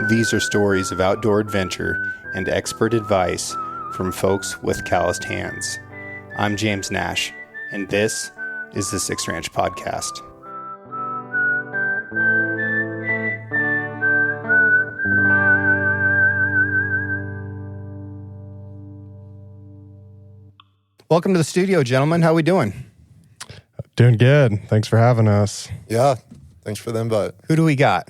These are stories of outdoor adventure and expert advice from folks with calloused hands. I'm James Nash, and this is the Six Ranch Podcast. Welcome to the studio, gentlemen. How we doing? Doing good. Thanks for having us. Yeah, thanks for the invite. Who do we got?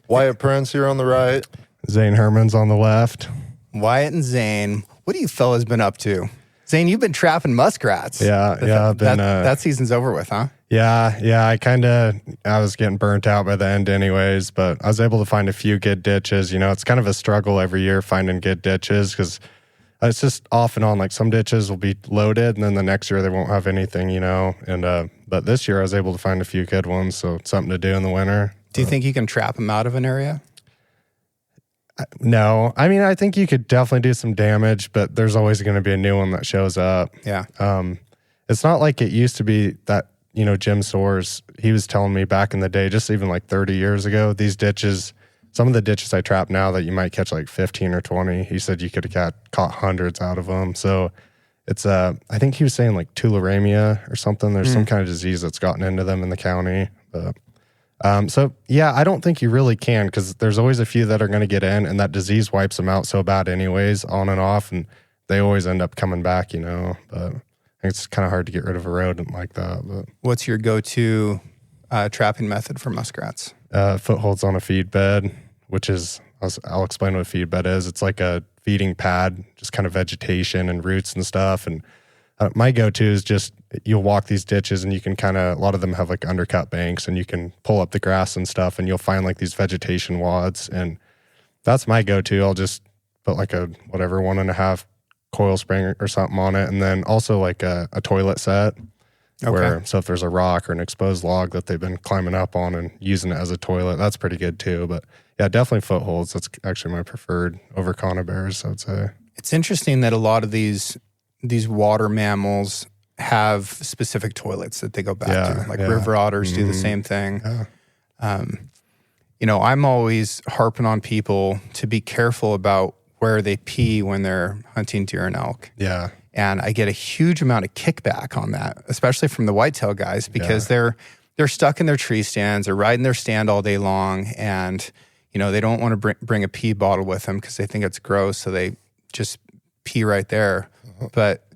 Wyatt Prince here on the right. Zane Herman's on the left. Wyatt and Zane. What have you fellas been up to? Zane, you've been trapping muskrats. I've been. That season's over with, huh? Yeah. I was getting burnt out by the end anyways, but I was able to find a few good ditches. You know, it's kind of a struggle every year finding good ditches because it's just off and on. Like some ditches will be loaded and then the next year they won't have anything, you know. And but this year I was able to find a few good ones, so it's something to do in the winter. Do you think you can trap them out of an area? No. I mean, I think you could definitely do some damage, but there's always going to be a new one that shows up. Yeah. It's not like it used to be that, you know, Jim Soares, he was telling me back in the day, just even like 30 years ago, these ditches, some of the ditches I trap now that you might catch like 15 or 20, he said you could have caught hundreds out of them. So it's, I think he was saying like tularemia or something. There's some kind of disease that's gotten into them in the county. But so yeah, I don't think you really can because there's always a few that are going to get in and that disease wipes them out so bad anyways, on and off, and they always end up coming back, you know. But I think it's kind of hard to get rid of a rodent like that. But What's your go-to trapping method for muskrats? Footholds on a feed bed, which is, I'll explain what a feed bed is. It's like a feeding pad, just kind of vegetation and roots and stuff. And my go-to is just, you'll walk these ditches and you can kind of, a lot of them have like undercut banks and you can pull up the grass and stuff and you'll find like these vegetation wads. And that's my go-to. I'll just put like a, whatever, 1.5 coil spring or something on it. And then also like a toilet set. Okay. So if there's a rock or an exposed log that they've been climbing up on and using it as a toilet, that's pretty good too. But yeah, definitely footholds. That's actually my preferred over conibears, I would say. It's interesting that a lot of these water mammals have specific toilets that they go back to. Like river otters do the same thing. Yeah. You know, I'm always harping on people to be careful about where they pee when they're hunting deer and elk. Yeah. And I get a huge amount of kickback on that, especially from the whitetail guys, because they're stuck in their tree stands, they're riding their stand all day long, and you know they don't want to bring a pee bottle with them because they think it's gross, so they just pee right there. But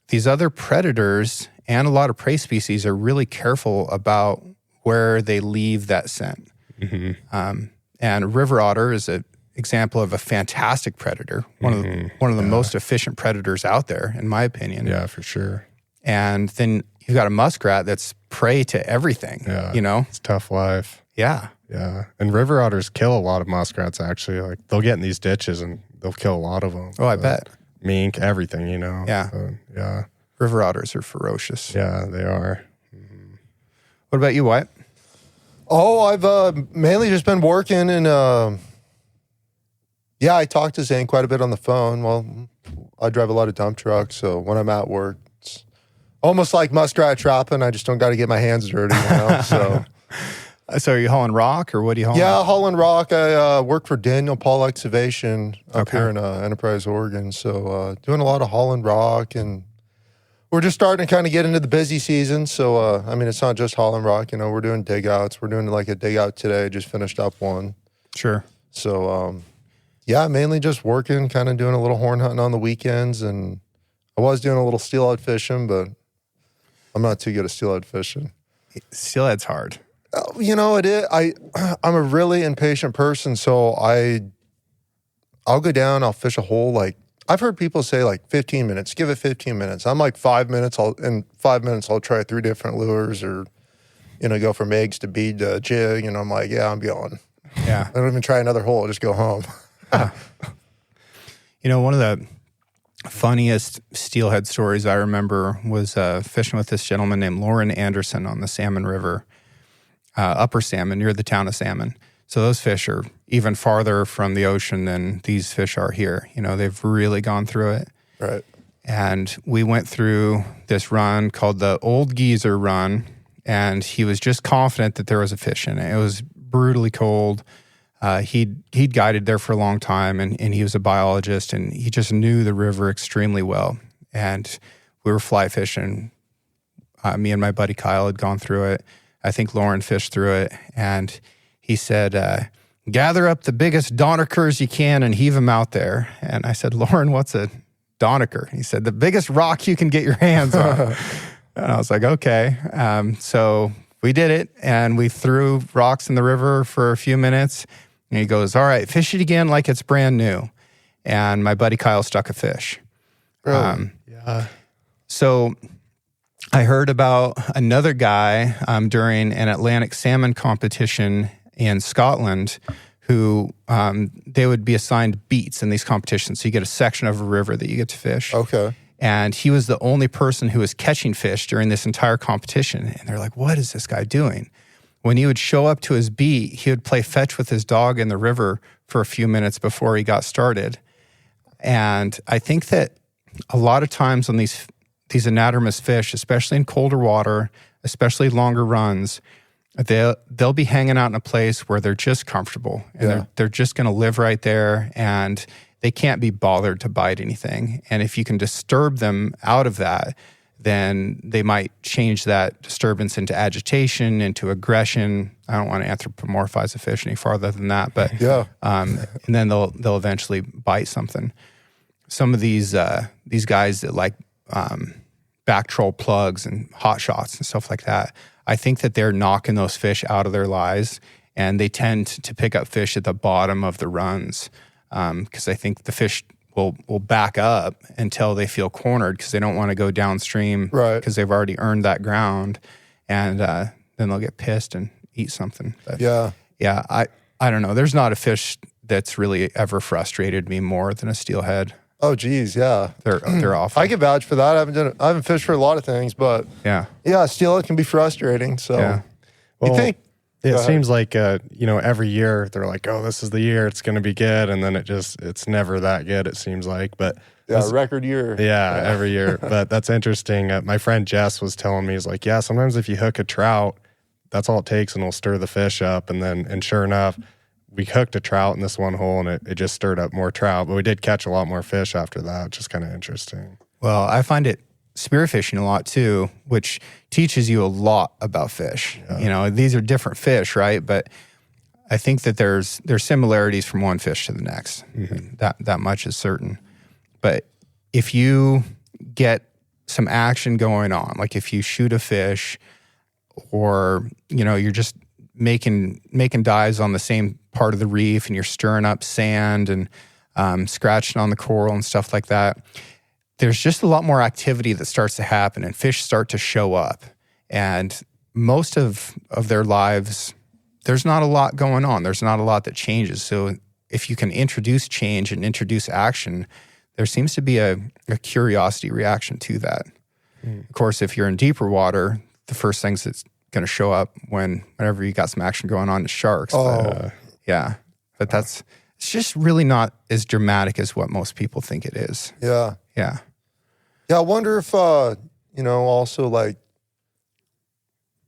these other predators and a lot of prey species are really careful about where they leave that scent. Mm-hmm. And river otter is an example of a fantastic predator, one of the most efficient predators out there, in my opinion. Yeah, for sure. And then you've got a muskrat that's prey to everything. Yeah, you know, it's tough life. Yeah, yeah. And river otters kill a lot of muskrats. Actually, like they'll get in these ditches and they'll kill a lot of them. Oh, I bet. Mink, everything, you know. Yeah, yeah. River otters are ferocious. Yeah, they are. What about you, Wyatt? Oh, I've mainly just been working and yeah, I talk to Zane quite a bit on the phone. Well, I drive a lot of dump trucks, so when I'm at work, it's almost like muskrat trapping. I just don't got to get my hands dirty, you know. So are you hauling rock, or what are you hauling? Yeah, hauling rock. I work for Daniel Paul Excavation up here in Enterprise, Oregon. So doing a lot of hauling rock, and we're just starting to kind of get into the busy season. So, I mean, it's not just hauling rock. You know, we're doing dig outs. We're doing like a dig out today. Just finished up one. Sure. So, yeah, mainly just working, kind of doing a little horn hunting on the weekends. And I was doing a little steelhead fishing, but I'm not too good at steelhead fishing. Steelhead's hard. You know, it is. I'm a really impatient person, so I'll go down, I'll fish a hole. Like, I've heard people say like 15 minutes, give it 15 minutes. I'm like 5 minutes. In 5 minutes, I'll try 3 different lures or, you know, go from eggs to bead to jig. And I'm like, yeah, I'm going. Yeah. I don't even try another hole. I just go home. You know, one of the funniest steelhead stories I remember was fishing with this gentleman named Lauren Anderson on the Salmon River, Upper Salmon, near the town of Salmon. So those fish are even farther from the ocean than these fish are here. You know, they've really gone through it. Right. And we went through this run called the Old Geezer Run, and he was just confident that there was a fish in it. It was brutally cold. He'd guided there for a long time, and he was a biologist, and he just knew the river extremely well. And we were fly fishing. Me and my buddy Kyle had gone through it. I think Lauren fished through it, and he said, gather up the biggest donikers you can and heave them out there. And I said, Lauren, what's a doniker? He said, the biggest rock you can get your hands on. And I was like, okay. So we did it, and we threw rocks in the river for a few minutes. And he goes, all right, fish it again like it's brand new. And my buddy Kyle stuck a fish. Really? Yeah. So I heard about another guy during an Atlantic salmon competition in Scotland who they would be assigned beats in these competitions. So you get a section of a river that you get to fish. Okay. And he was the only person who was catching fish during this entire competition. And they're like, what is this guy doing? When he would show up to his beat, he would play fetch with his dog in the river for a few minutes before he got started. And I think that a lot of times on these anadromous fish, especially in colder water, especially longer runs, they'll be hanging out in a place where they're just comfortable, and they're just going to live right there, and they can't be bothered to bite anything. And if you can disturb them out of that, then they might change that disturbance into agitation, into aggression. I don't want to anthropomorphize a fish any farther than that, but and then they'll eventually bite something. Some of these guys that like back troll plugs and hot shots and stuff like that, I think that they're knocking those fish out of their lives, and they tend to pick up fish at the bottom of the runs because I think the fish will back up until they feel cornered because they don't want to go downstream because they've already earned that ground, and then they'll get pissed and eat something. But I don't know. There's not a fish that's really ever frustrated me more than a steelhead. Oh, geez, yeah. They're awful. I can vouch for that. I haven't fished for a lot of things, but steelhead can be frustrating. So Well, you think it seems like every year they're like, oh, this is the year it's going to be good, and then it's never that good. It seems like, but record year. Every year. But that's interesting. My friend Jess was telling me, he's like, sometimes if you hook a trout, that's all it takes, and it'll stir the fish up, and sure enough, we hooked a trout in this one hole, and it just stirred up more trout. But we did catch a lot more fish after that, which is kind of interesting. Well, I find it spearfishing a lot too, which teaches you a lot about fish. Yeah. These are different fish, right? But I think that there's similarities from one fish to the next. Mm-hmm. That much is certain. But if you get some action going on, like if you shoot a fish, or you're just making dives on the same part of the reef, and you're stirring up sand and scratching on the coral and stuff like that, there's just a lot more activity that starts to happen, and fish start to show up. And most of their lives, there's not a lot going on. There's not a lot that changes. So if you can introduce change and introduce action, there seems to be a curiosity reaction to that. Of course, if you're in deeper water, the first things that's going to show up whenever you got some action going on is sharks. Oh. But it's just really not as dramatic as what most people think it is. Yeah. Yeah. Yeah, I wonder if, also like,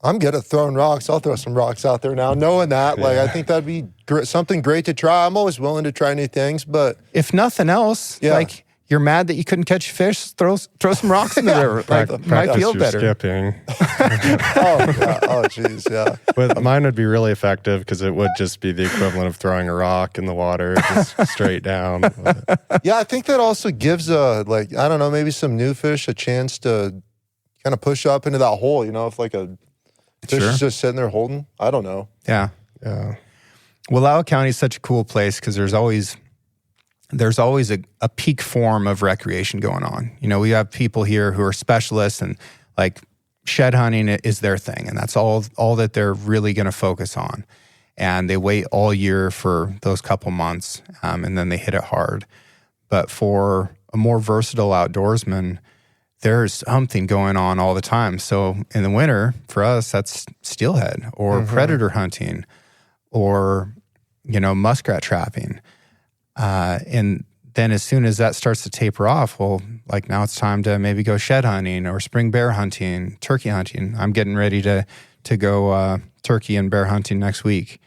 I'm good at throwing rocks. I'll throw some rocks out there now, knowing that. Like, I think that'd be something great to try. I'm always willing to try new things, but if nothing else, like, you're mad that you couldn't catch fish, throw some rocks in the river. Like, might feel better. Skipping. Oh, geez, yeah. But mine would be really effective because it would just be the equivalent of throwing a rock in the water, just straight down. Yeah, I think that also gives maybe some new fish a chance to kind of push up into that hole. If like a fish is just sitting there holding. I don't know. Yeah. Wallowa County is such a cool place because there's always a peak form of recreation going on. We have people here who are specialists, and like shed hunting is their thing, and that's all that they're really going to focus on. And they wait all year for those couple months, and then they hit it hard. But for a more versatile outdoorsman, there's something going on all the time. So in the winter, for us, that's steelhead or predator hunting or, muskrat trapping. And then as soon as that starts to taper off, well, like now it's time to maybe go shed hunting or spring bear hunting, turkey hunting. I'm getting ready to to go turkey and bear hunting next week.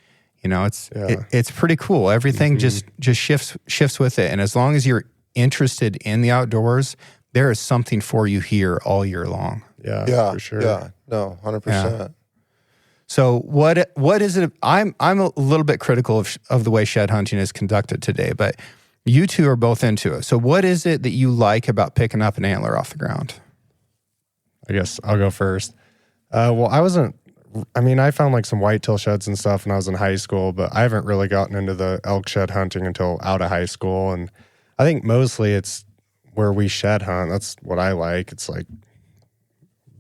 You know, it's pretty cool. Everything just shifts with it. And as long as you're interested in the outdoors, there is something for you here all year long. Yeah, for sure. Yeah, no, 100%. Yeah. So what is it? I'm a little bit critical of the way shed hunting is conducted today, but you two are both into it. So what is it that you like about picking up an antler off the ground? I guess I'll go first. Well, I found like some whitetail sheds and stuff when I was in high school, but I haven't really gotten into the elk shed hunting until out of high school. And I think mostly it's where we shed hunt. That's what I like. It's like,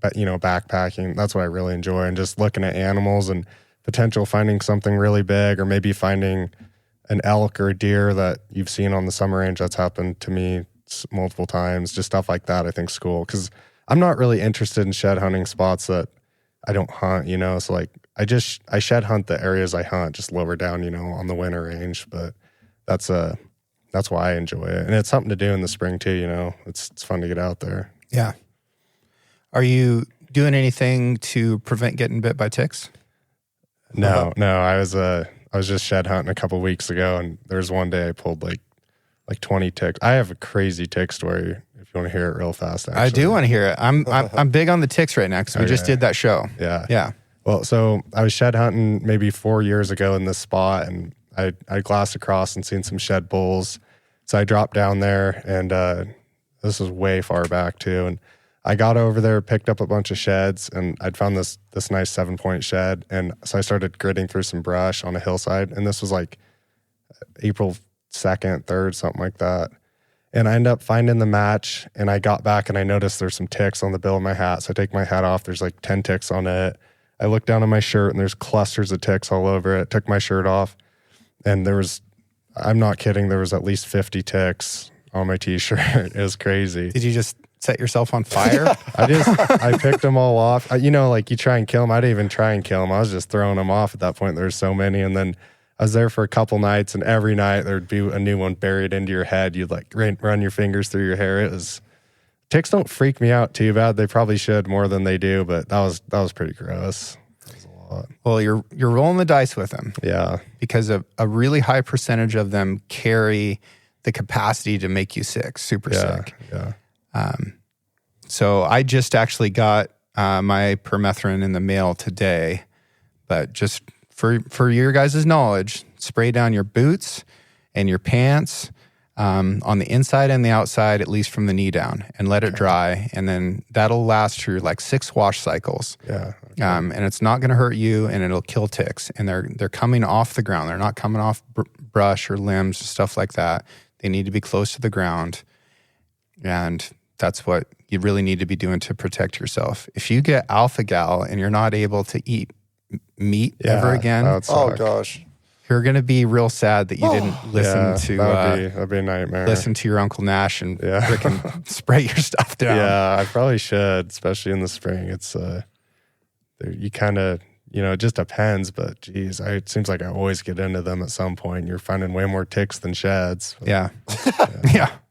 backpacking. That's what I really enjoy. And just looking at animals and potential finding something really big, or maybe finding an elk or a deer that you've seen on the summer range. That's happened to me multiple times. Just stuff like that I think is cool, because I'm not really interested in shed hunting spots that I don't hunt, so like I shed hunt the areas I hunt, just lower down, on the winter range. But that's why I enjoy it. And it's something to do in the spring too, it's fun to get out there. Yeah. Are you doing anything to prevent getting bit by ticks? No, I was just shed hunting a couple weeks ago, and there was one day I pulled like 20 ticks. I have a crazy tick story if you want to hear it real fast. Actually. I do want to hear it. I'm big on the ticks right now because we just did that show. Yeah. Well, so I was shed hunting maybe 4 years ago in this spot, and I glassed across and seen some shed bulls. So I dropped down there, and this was way far back too. And I got over there, picked up a bunch of sheds, and I'd found this nice 7-point shed. And so I started gritting through some brush on a hillside. And this was like April 2nd, 3rd, something like that. And I ended up finding the match, and I got back and I noticed there's some ticks on the bill of my hat. So I take my hat off, there's like 10 ticks on it. I look down on my shirt and there's clusters of ticks all over it. Took my shirt off, and I'm not kidding, there was at least 50 ticks on my t-shirt. It was crazy. Did you just set yourself on fire? I picked them all off. Like you try and kill them. I didn't even try and kill them. I was just throwing them off at that point. There's so many. And then I was there for a couple nights, and every night there'd be a new one buried into your head. You'd like run your fingers through your hair. Ticks don't freak me out too bad. They probably should more than they do, but that was pretty gross. That was a lot. Well, you're rolling the dice with them. Yeah. Because a really high percentage of them carry the capacity to make you sick, super sick. Yeah. So I just actually got my permethrin in the mail today, but just for your guys' knowledge, spray down your boots and your pants on the inside and the outside, at least from the knee down, and let it dry. And then that'll last through like 6 wash cycles. Yeah. Okay. And it's not going to hurt you, and it'll kill ticks. And they're coming off the ground. They're not coming off brush or limbs, stuff like that. They need to be close to the ground. And that's what you really need to be doing to protect yourself. If you get alpha-gal and you're not able to eat meat ever again, oh gosh, you're going to be real sad that you didn't listen to that'd be a nightmare. Listen to your Uncle Nash and frickin' spray your stuff down. Yeah, I probably should, especially in the spring. It's you kind of, it just depends, but geez, it seems like I always get into them at some point. You're finding way more ticks than sheds. Yeah.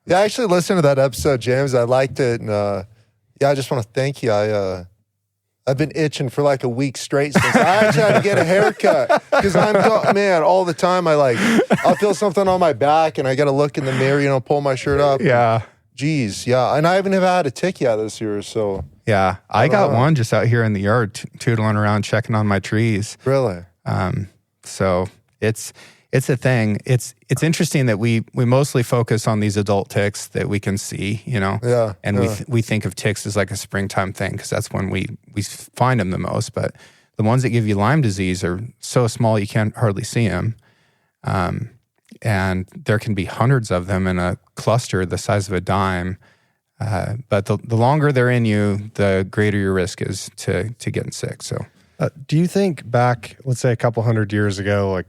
Yeah, I actually listened to that episode, James. I liked it. And I just want to thank you. I've been itching for like a week straight since I actually had to get a haircut, because all the time I'll feel something on my back and I got to look in the mirror, pull my shirt up. Yeah. Geez. Yeah. And I haven't even had a tick yet this year. So yeah, I got one just out here in the yard tootling around, checking on my trees. Really? So it's a thing. It's interesting that we mostly focus on these adult ticks that we can see, Yeah. And we think of ticks as like a springtime thing because that's when we find them the most. But the ones that give you Lyme disease are so small you can't hardly see them. And there can be hundreds of them in a cluster the size of a dime. But the longer they're in you, the greater your risk is to getting sick. So, do you think back, let's say a couple hundred years ago, like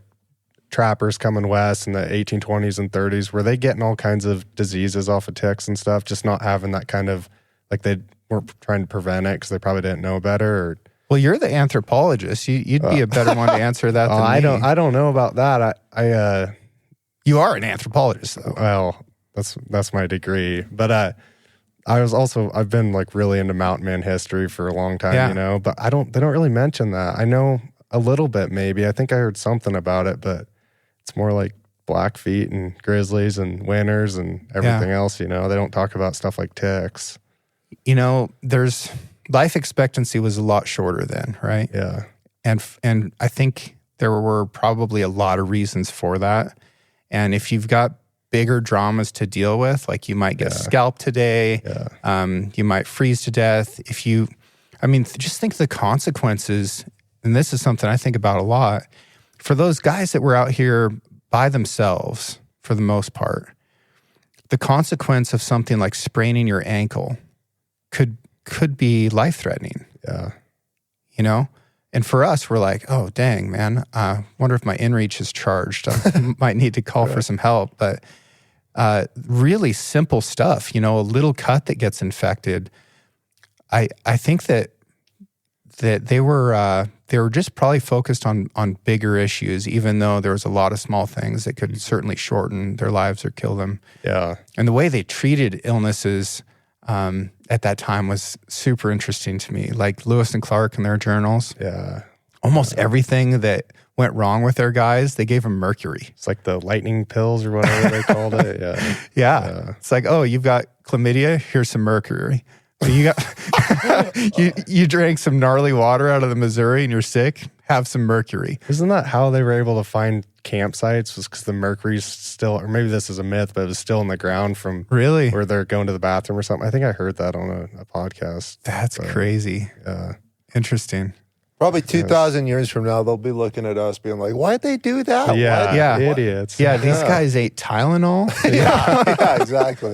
trappers coming west in the 1820s and 30s, were they getting all kinds of diseases off of ticks and stuff, just not having that kind of, like they weren't trying to prevent it because they probably didn't know better? Or? Well, you're the anthropologist. You'd be a better one to answer that than me. I don't know about that. You are an anthropologist, though. Well, that's my degree. But I've been like really into mountain man history for a long time, you know, but they don't really mention that. I know a little bit, maybe. I think I heard something about it, but it's more like Blackfeet and grizzlies and winters and everything else, you know. They don't talk about stuff like ticks. You know, there's life expectancy was a lot shorter then, right? Yeah. And I think there were probably a lot of reasons for that. And if you've got bigger dramas to deal with, like you might get scalped today, you might freeze to death. Just think the consequences, and this is something I think about a lot, for those guys that were out here by themselves, for the most part, the consequence of something like spraining your ankle could be life-threatening. Yeah. You know? And for us, we're like, oh, dang, man, wonder if my inReach is charged. I might need to call for some help. But really simple stuff, you know, a little cut that gets infected. I think that they were just probably focused on bigger issues, even though there was a lot of small things that could certainly shorten their lives or kill them. Yeah. And the way they treated illnesses at that time was super interesting to me. Like Lewis and Clark in their journals. Yeah. Almost everything that went wrong with their guys, they gave them mercury. It's like the lightning pills or whatever they called it. Yeah. Yeah. It's like, oh, you've got chlamydia, here's some mercury. You got you drank some gnarly water out of the Missouri and you're sick, have some mercury. Isn't that how they were able to find campsites? Was because the mercury's still, or maybe this is a myth, but it was still in the ground from really where they're going to the bathroom or something. I think I heard that on a podcast. That's crazy. Yeah. Interesting. Probably 2,000 years from now, they'll be looking at us being like, why'd they do that? Yeah. Idiots. Yeah. These guys ate Tylenol. yeah, exactly.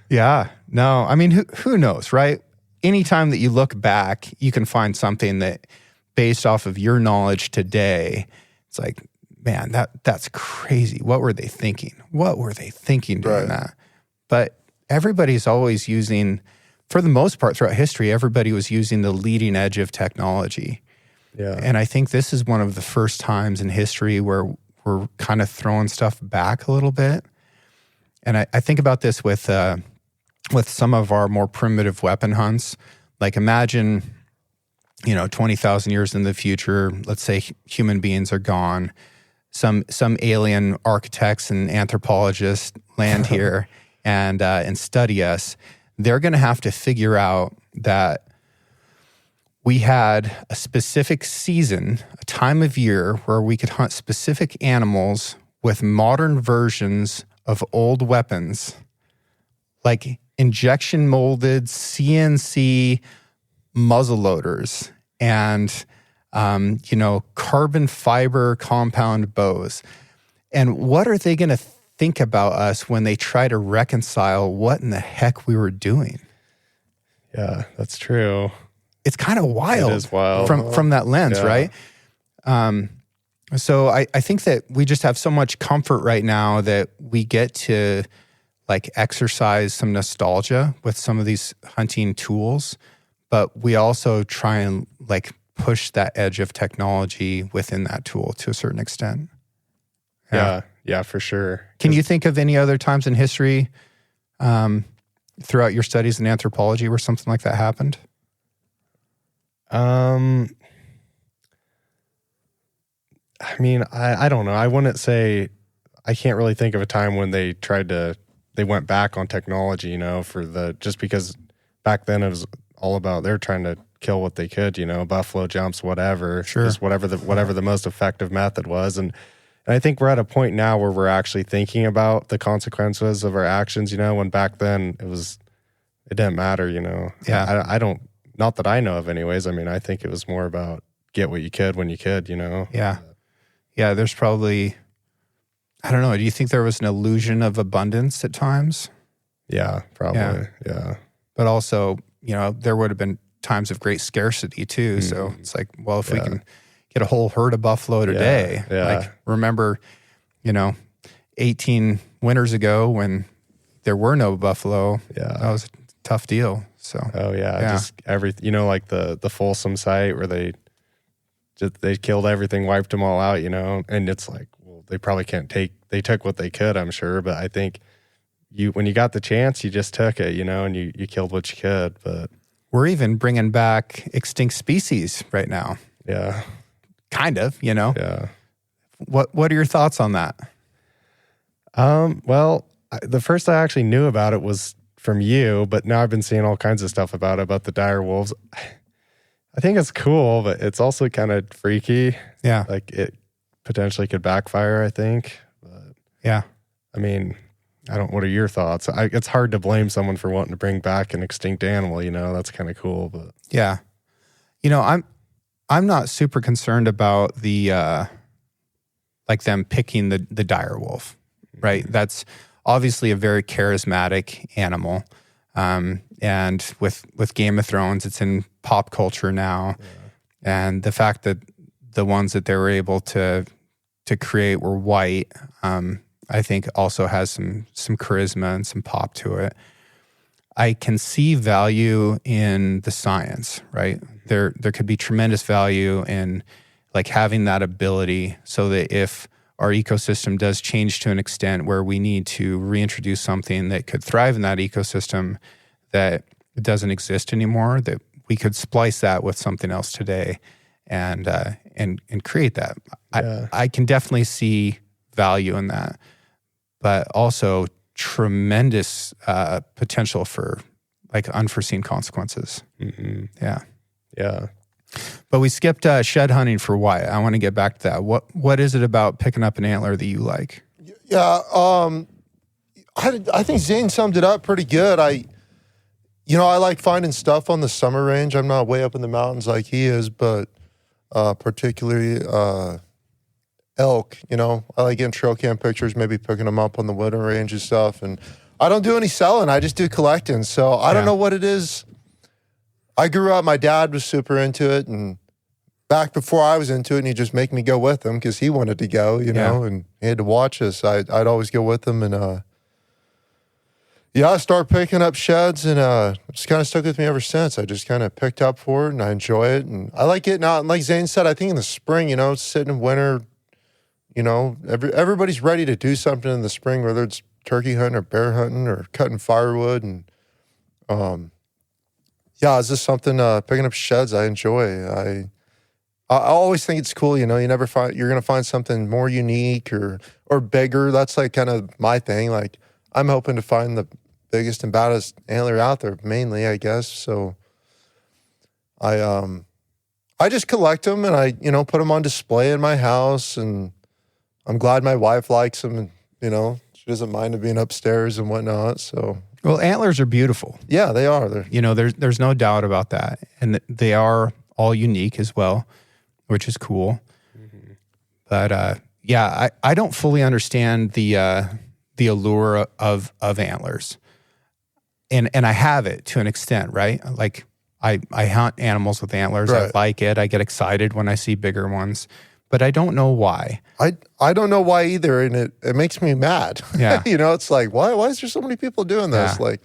Yeah. No, I mean, who knows, right? Anytime that you look back, you can find something that, based off of your knowledge today, it's like, man, that's crazy. What were they thinking? What were they thinking doing that? But everybody's always using, for the most part throughout history, everybody was using the leading edge of technology. Yeah. And I think this is one of the first times in history where we're kind of throwing stuff back a little bit. And I think about this with some of our more primitive weapon hunts. Like imagine, 20,000 years in the future, let's say human beings are gone. Some alien architects and anthropologists land here and study us. They're going to have to figure out that we had a specific season, a time of year where we could hunt specific animals with modern versions of old weapons, like injection molded CNC muzzle loaders and, carbon fiber compound bows. And what are they going to think about us when they try to reconcile what in the heck we were doing? Yeah, that's true. It's kind of wild. It is wild. From that lens, right? So I think that we just have so much comfort right now that we get to like exercise some nostalgia with some of these hunting tools, but we also try and like push that edge of technology within that tool to a certain extent. Yeah, for sure. Can you think of any other times in history throughout your studies in anthropology where something like that happened? I mean, I don't know. I wouldn't say, I can't really think of a time when they went back on technology, just because back then it was all about, they're trying to kill what they could, buffalo jumps, whatever, just whatever the most effective method was. And I think we're at a point now where we're actually thinking about the consequences of our actions, when back then it didn't matter, Yeah. I don't, not that I know of anyways. I mean, I think it was more about get what you could when you could, Yeah. Yeah, there's probably, I don't know, do you think there was an illusion of abundance at times? Yeah, probably. Yeah. But also, there would have been times of great scarcity too. So it's like, well, if we can get a whole herd of buffalo today, like remember, 18 winters ago when there were no buffalo, that was a tough deal. So, just like the Folsom site where they killed everything, wiped them all out, and it's like, well, they probably they took what they could, I'm sure, but I think, when you got the chance, you just took it, and you killed what you could. But we're even bringing back extinct species right now. Yeah. Kind of, Yeah. What are your thoughts on that? Well, the first I actually knew about it was from you, but now I've been seeing all kinds of stuff about the dire wolves. I think it's cool, but it's also kind of freaky. Yeah. Like it potentially could backfire, I think. But yeah. I mean, what are your thoughts? It's hard to blame someone for wanting to bring back an extinct animal, that's kind of cool, but yeah. I'm not super concerned about the, like them picking the dire wolf, right? That's obviously a very charismatic animal. And with Game of Thrones, it's in pop culture now. Yeah. And the fact that the ones that they were able to create were white, I think also has some charisma and some pop to it. I can see value in the science, right? There could be tremendous value in like having that ability so that if our ecosystem does change to an extent where we need to reintroduce something that could thrive in that ecosystem that doesn't exist anymore, that we could splice that with something else today and create that. Yeah. I can definitely see value in that, but also tremendous potential for like unforeseen consequences. Mm-hmm. Yeah. Yeah. But we skipped shed hunting for Wyatt. I want to get back to that. What is it about picking up an antler that you like? Yeah. I think Zane summed it up pretty good. I like finding stuff on the summer range. I'm not way up in the mountains like he is, but particularly elk, I like getting trail cam pictures, maybe picking them up on the winter range and stuff. And I don't do any selling. I just do collecting. So I don't know what it is. I grew up, my dad was super into it. And back before I was into it, and he'd just make me go with him because he wanted to go, and he had to watch us. I'd always go with him. And I started picking up sheds, and it's kind of stuck with me ever since. I just kind of picked up for it, and I enjoy it. And I like getting out. And like Zane said, I think in the spring, sitting in winter, everybody's ready to do something in the spring, whether it's turkey hunting or bear hunting or cutting firewood. And it's just something, picking up sheds I enjoy. I always think it's cool, you're going to find something more unique or bigger. That's like kind of my thing. Like I'm hoping to find the biggest and baddest antler out there, mainly, I guess. So I just collect them and I, put them on display in my house, and I'm glad my wife likes them, and, she doesn't mind them being upstairs and whatnot. So, well, antlers are beautiful. Yeah, they are. There's no doubt about that. And they are all unique as well, which is cool. Mm-hmm. But, I don't fully understand the allure of antlers. And I have it to an extent, right? Like I hunt animals with antlers. Right. I like it. I get excited when I see bigger ones, but I don't know why. I don't know why either, and it makes me mad. Yeah. It's like, why is there so many people doing this? Yeah.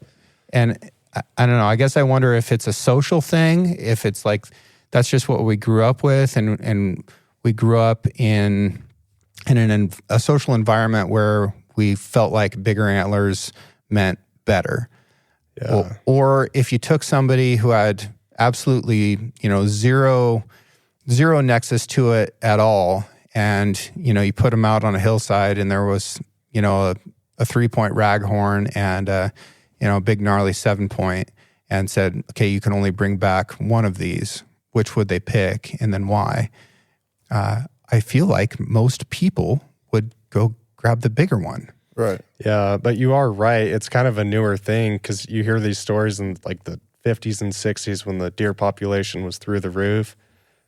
And I don't know. I guess I wonder if it's a social thing, if it's like that's just what we grew up with, and we grew up in a social environment where we felt like bigger antlers meant better. Yeah. Or if you took somebody who had absolutely, zero nexus to it at all, and, you put them out on a hillside and there was, a 3-point raghorn and, a big gnarly 7-point, and said, okay, you can only bring back one of these. Which would they pick and then why? I feel like most people would go grab the bigger one. Right. Yeah, but you are right. It's kind of a newer thing because you hear these stories in like the 50s and 60s when the deer population was through the roof.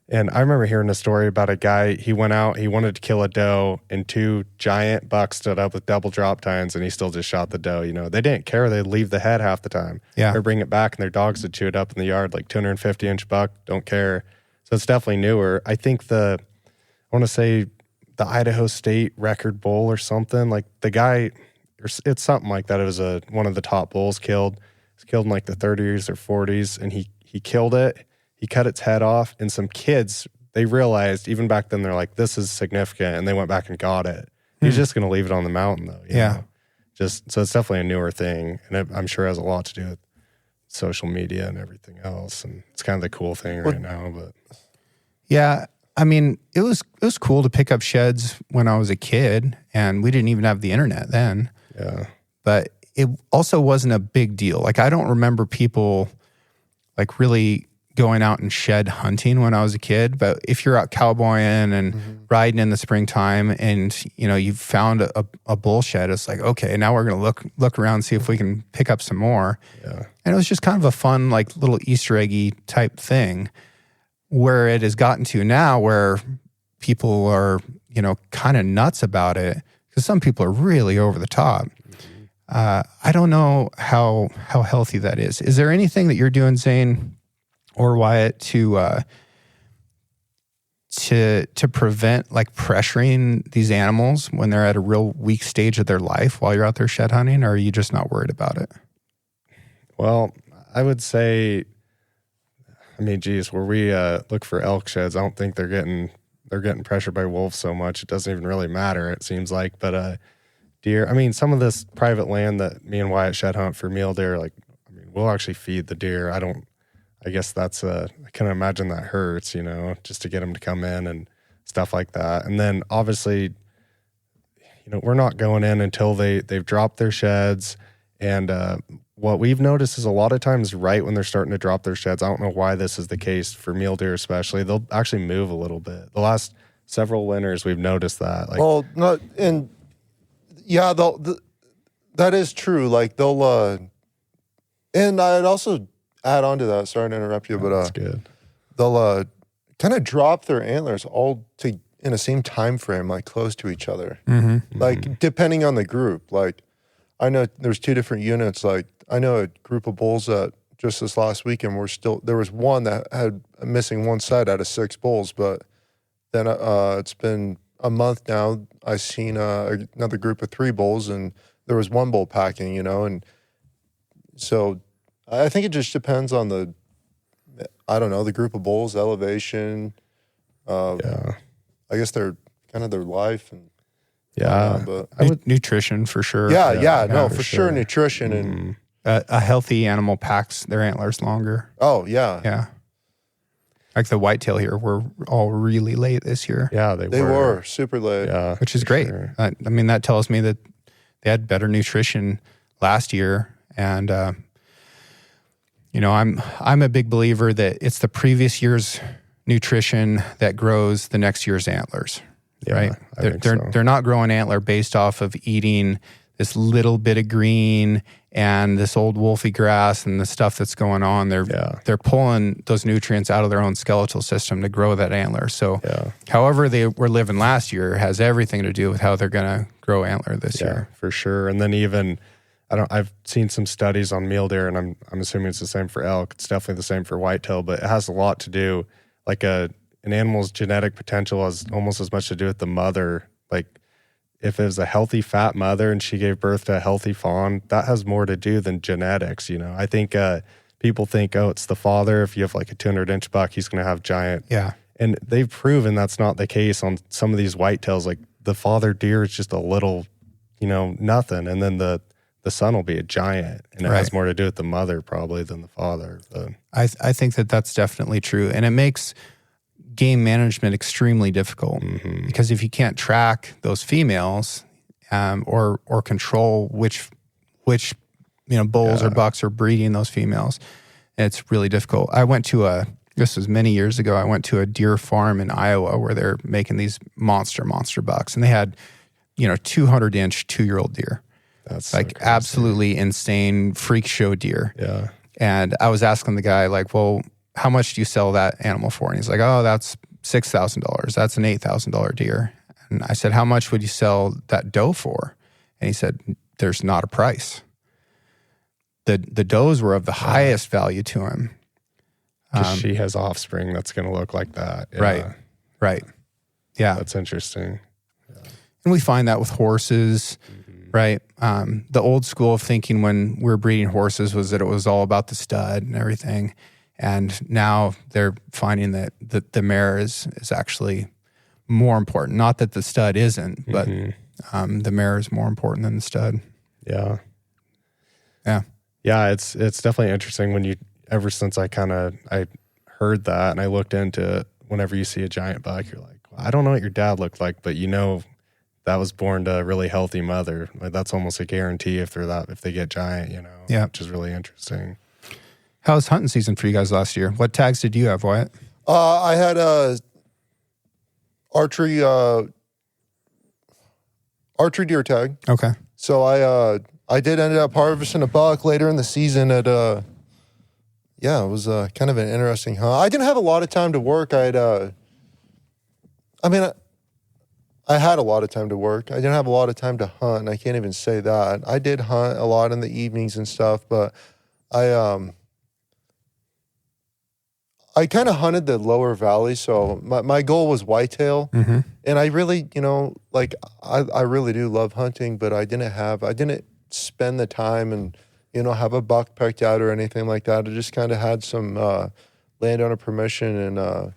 And I remember hearing a story about a guy, he went out, he wanted to kill a doe, and 2 giant bucks stood up with double drop tines, and he still just shot the doe. They didn't care. They'd leave the head half the time. Yeah. Or bring it back, and their dogs would chew it up in the yard, like 250-inch buck, don't care. So it's definitely newer. I think I want to say the Idaho State record bull or something, like the guy, it's something like that. It was one of the top bulls killed. It was killed in like the 30s or 40s, and he killed it. He cut its head off, and some kids, they realized, even back then, they're like, this is significant, and they went back and got it. He's just going to leave it on the mountain, though. You know? Just so it's definitely a newer thing, and I'm sure it has a lot to do with social media and everything else. And it's kind of the cool thing right now. But yeah, I mean, it was cool to pick up sheds when I was a kid, and we didn't even have the internet then. Yeah, but it also wasn't a big deal. Like, I don't remember people like really going out and shed hunting when I was a kid. But if you're out cowboying and riding in the springtime and, you know, you found a bull shed, it's like, okay, now we're going to look around and see if we can pick up some more. yeah, And it was just kind of a fun, like, little Easter eggy type thing, where it has gotten to now where people are, you know, kind of nuts about it, because some people are really over the top. I don't know how healthy that is. Is there anything that you're doing, Zane or Wyatt, to prevent like pressuring these animals when they're at a real weak stage of their life while you're out there shed hunting, or are you just not worried about it? Well, I would say, I mean, geez, where we look for elk sheds, I don't think they're getting pressured by wolves so much. It doesn't even really matter, it seems like. But deer, I mean, some of this private land that me and Wyatt shed hunt for mule deer, like, I mean, we'll actually feed the deer. I guess that's I can imagine that hurts, you know, just to get them to come in and stuff like that. And then obviously, you know, we're not going in until they've dropped their sheds. And what we've noticed is a lot of times right when they're starting to drop their sheds, I don't know why this is the case for mule deer especially, they'll actually move a little bit. The last several winters we've noticed that. Like, well, not and yeah, that is true. Like they'll and I'd also add on to that. Sorry to interrupt you, but that's good. They'll kind of drop their antlers all in the same time frame, like close to each other. Like depending on the group. Like I know there's two different units. Like I know a group of bulls that just this last weekend there was one that had missing one side out of 6 bulls, but then it's been a month now. I seen another group of 3 bulls, and there was 1 bull packing, you know, and so I think it just depends on the group of bulls, elevation. Yeah, I guess they're kind of their life and yeah, but nutrition for sure. Yeah, for sure. Nutrition and a healthy animal packs their antlers longer. Oh yeah, Yeah. Like the whitetail here, we're all really late this year. yeah, they were super late. Yeah, which is great. Sure. I mean, that tells me that they had better nutrition last year. And, you know, I'm a big believer that it's the previous year's nutrition that grows the next year's antlers, Yeah, right? I think so. They're not growing antler based off of eating this little bit of green and this old wolfy grass and the stuff that's going on. They're pulling those nutrients out of their own skeletal system to grow that antler. So however they were living last year has everything to do with how they're going to grow antler this year. For sure. And then even, I've seen some studies on mule deer, and I'm assuming it's the same for elk. It's definitely the same for whitetail, but it has a lot to do, like an animal's genetic potential has almost as much to do with the mother. Like if it was a healthy fat mother and she gave birth to a healthy fawn, that has more to do than genetics. You know, I think people think, oh, it's the father. If you have like a 200-inch buck, he's going to have giant. Yeah. And they've proven that's not the case on some of these whitetails. Like the father deer is just a little, you know, nothing. And then the son will be a giant. And it has more to do with the mother probably than the father. But I think that that's definitely true. And it makes game management extremely difficult because if you can't track those females or control which bulls or bucks are breeding those females, it's really difficult. I went to this was many years ago, I went to a deer farm in Iowa where they're making these monster bucks, and they had 200-inch 2-year-old deer. that's like so absolutely insane freak show deer. Yeah. And I was asking the guy, like, well, how much do you sell that animal for? And he's like, oh, that's $6,000. That's an $8,000 deer. And I said, how much would you sell that doe for? And he said, there's not a price. The does were of the highest value to him. Because she has offspring that's going to look like that. Yeah. Right. Yeah. That's interesting. And we find that with horses, right? The old school of thinking when we were breeding horses was that it was all about the stud and everything. And now they're finding that the mare is actually more important. Not that the stud isn't, but the mare is more important than the stud. Yeah. Yeah. Yeah. It's definitely interesting when ever since I heard that and I looked into it, whenever you see a giant buck, you're like, well, I don't know what your dad looked like, but that was born to a really healthy mother. Like that's almost a guarantee if they get giant, Yeah. which is really interesting. How was hunting season for you guys last year? What tags did you have, Wyatt? I had a archery deer tag. Okay. So I did end up harvesting a buck later in the season at it was kind of an interesting hunt. I didn't have a lot of time to work. I had a lot of time to work. I didn't have a lot of time to hunt, and I can't even say that. I did hunt a lot in the evenings and stuff, but I kind of hunted the lower valley, so my goal was whitetail. Mm-hmm. And I really, I really do love hunting, but I didn't spend the time and, have a buck picked out or anything like that. I just kind of had some landowner permission and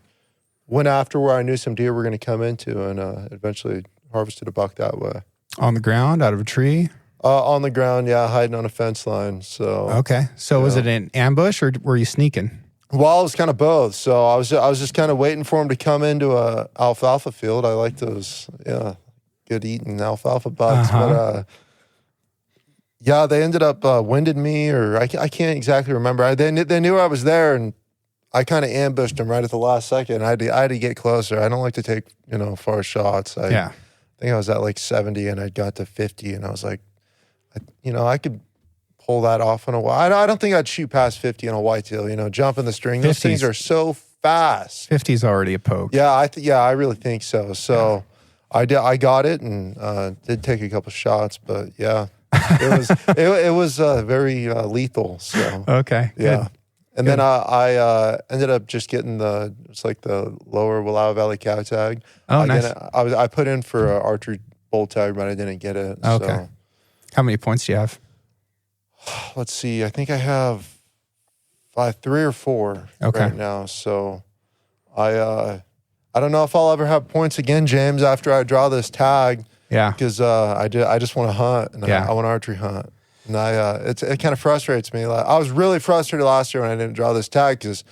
went after where I knew some deer were going to come into and eventually harvested a buck that way. On the ground, out of a tree? On the ground, yeah, hiding on a fence line. So okay. So was it an ambush or were you sneaking? Well, it was kind of both. So I was just kind of waiting for him to come into a alfalfa field. I like those, good eating alfalfa bucks. Uh-huh. But they ended up winded me, or I can't exactly remember. They knew I was there, and I kind of ambushed them right at the last second. I had to get closer. I don't like to take far shots. I think I was at like 70, and I got to 50, and I was like, I could pull that off on a while. I don't think I'd shoot past 50 on a whitetail, jump in the string. Those things are so fast. 50's already a poke. Yeah, I really think so. So I got it and did take a couple shots, but yeah, it was very lethal. So okay, yeah. Good. And then I ended up just getting the lower Wallowa Valley cow tag. Oh, nice. I put in for an archery bull tag, but I didn't get it. Okay. So. How many points do you have? Let's see. I think I have 3 or 4 right now. So I don't know if I'll ever have points again, James, after I draw this tag. Yeah. Because I just want to hunt and yeah. I want to archery hunt. And it kind of frustrates me. Like, I was really frustrated last year when I didn't draw this tag because,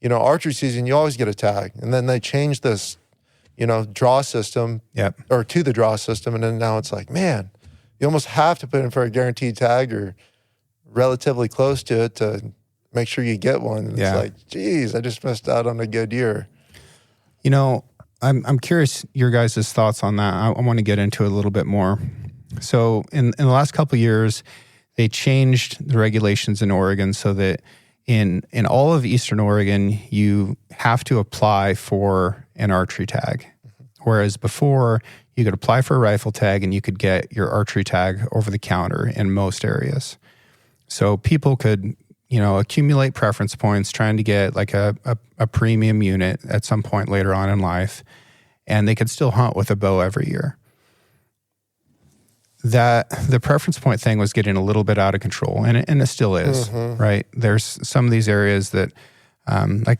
archery season, you always get a tag. And then they changed this, draw system or to the draw system. And then now it's like, man, you almost have to put in for a guaranteed tag or relatively close to it to make sure you get one. And it's like, geez, I just missed out on a good year. I'm curious your guys' thoughts on that. I want to get into it a little bit more. So in the last couple of years, they changed the regulations in Oregon so that in all of Eastern Oregon, you have to apply for an archery tag. Whereas before, you could apply for a rifle tag and you could get your archery tag over the counter in most areas. So people could, accumulate preference points trying to get like a premium unit at some point later on in life, and they could still hunt with a bow every year. That the preference point thing was getting a little bit out of control, and it still is, right? There's some of these areas that, like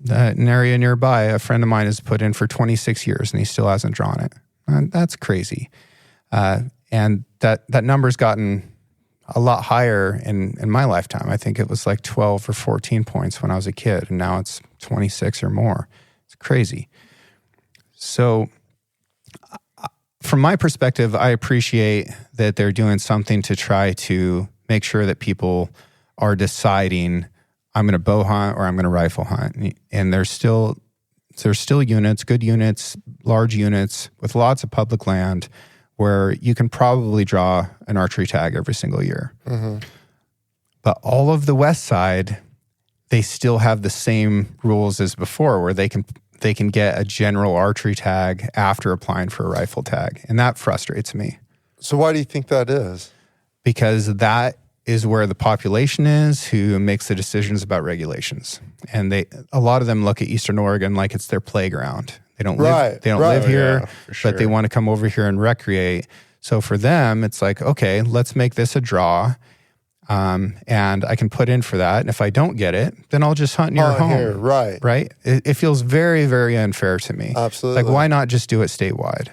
an area nearby, a friend of mine has put in for 26 years and he still hasn't drawn it. And that's crazy. And that number's gotten a lot higher in my lifetime. I think it was like 12 or 14 points when I was a kid, and now it's 26 or more. It's crazy. So from my perspective, I appreciate that they're doing something to try to make sure that people are deciding, I'm going to bow hunt or I'm going to rifle hunt. And there's still units, good units, large units with lots of public land where you can probably draw an archery tag every single year. Mm-hmm. But all of the west side, they still have the same rules as before, where they can get a general archery tag after applying for a rifle tag. And that frustrates me. So why do you think that is? Because that is where the population is who makes the decisions about regulations. And a lot of them look at Eastern Oregon like it's their playground. They don't live here, but they want to come over here and recreate. So for them, it's like, okay, let's make this a draw. And I can put in for that. And if I don't get it, then I'll just hunt near home. Here, right. Right? It feels very, very unfair to me. Absolutely. Like, why not just do it statewide?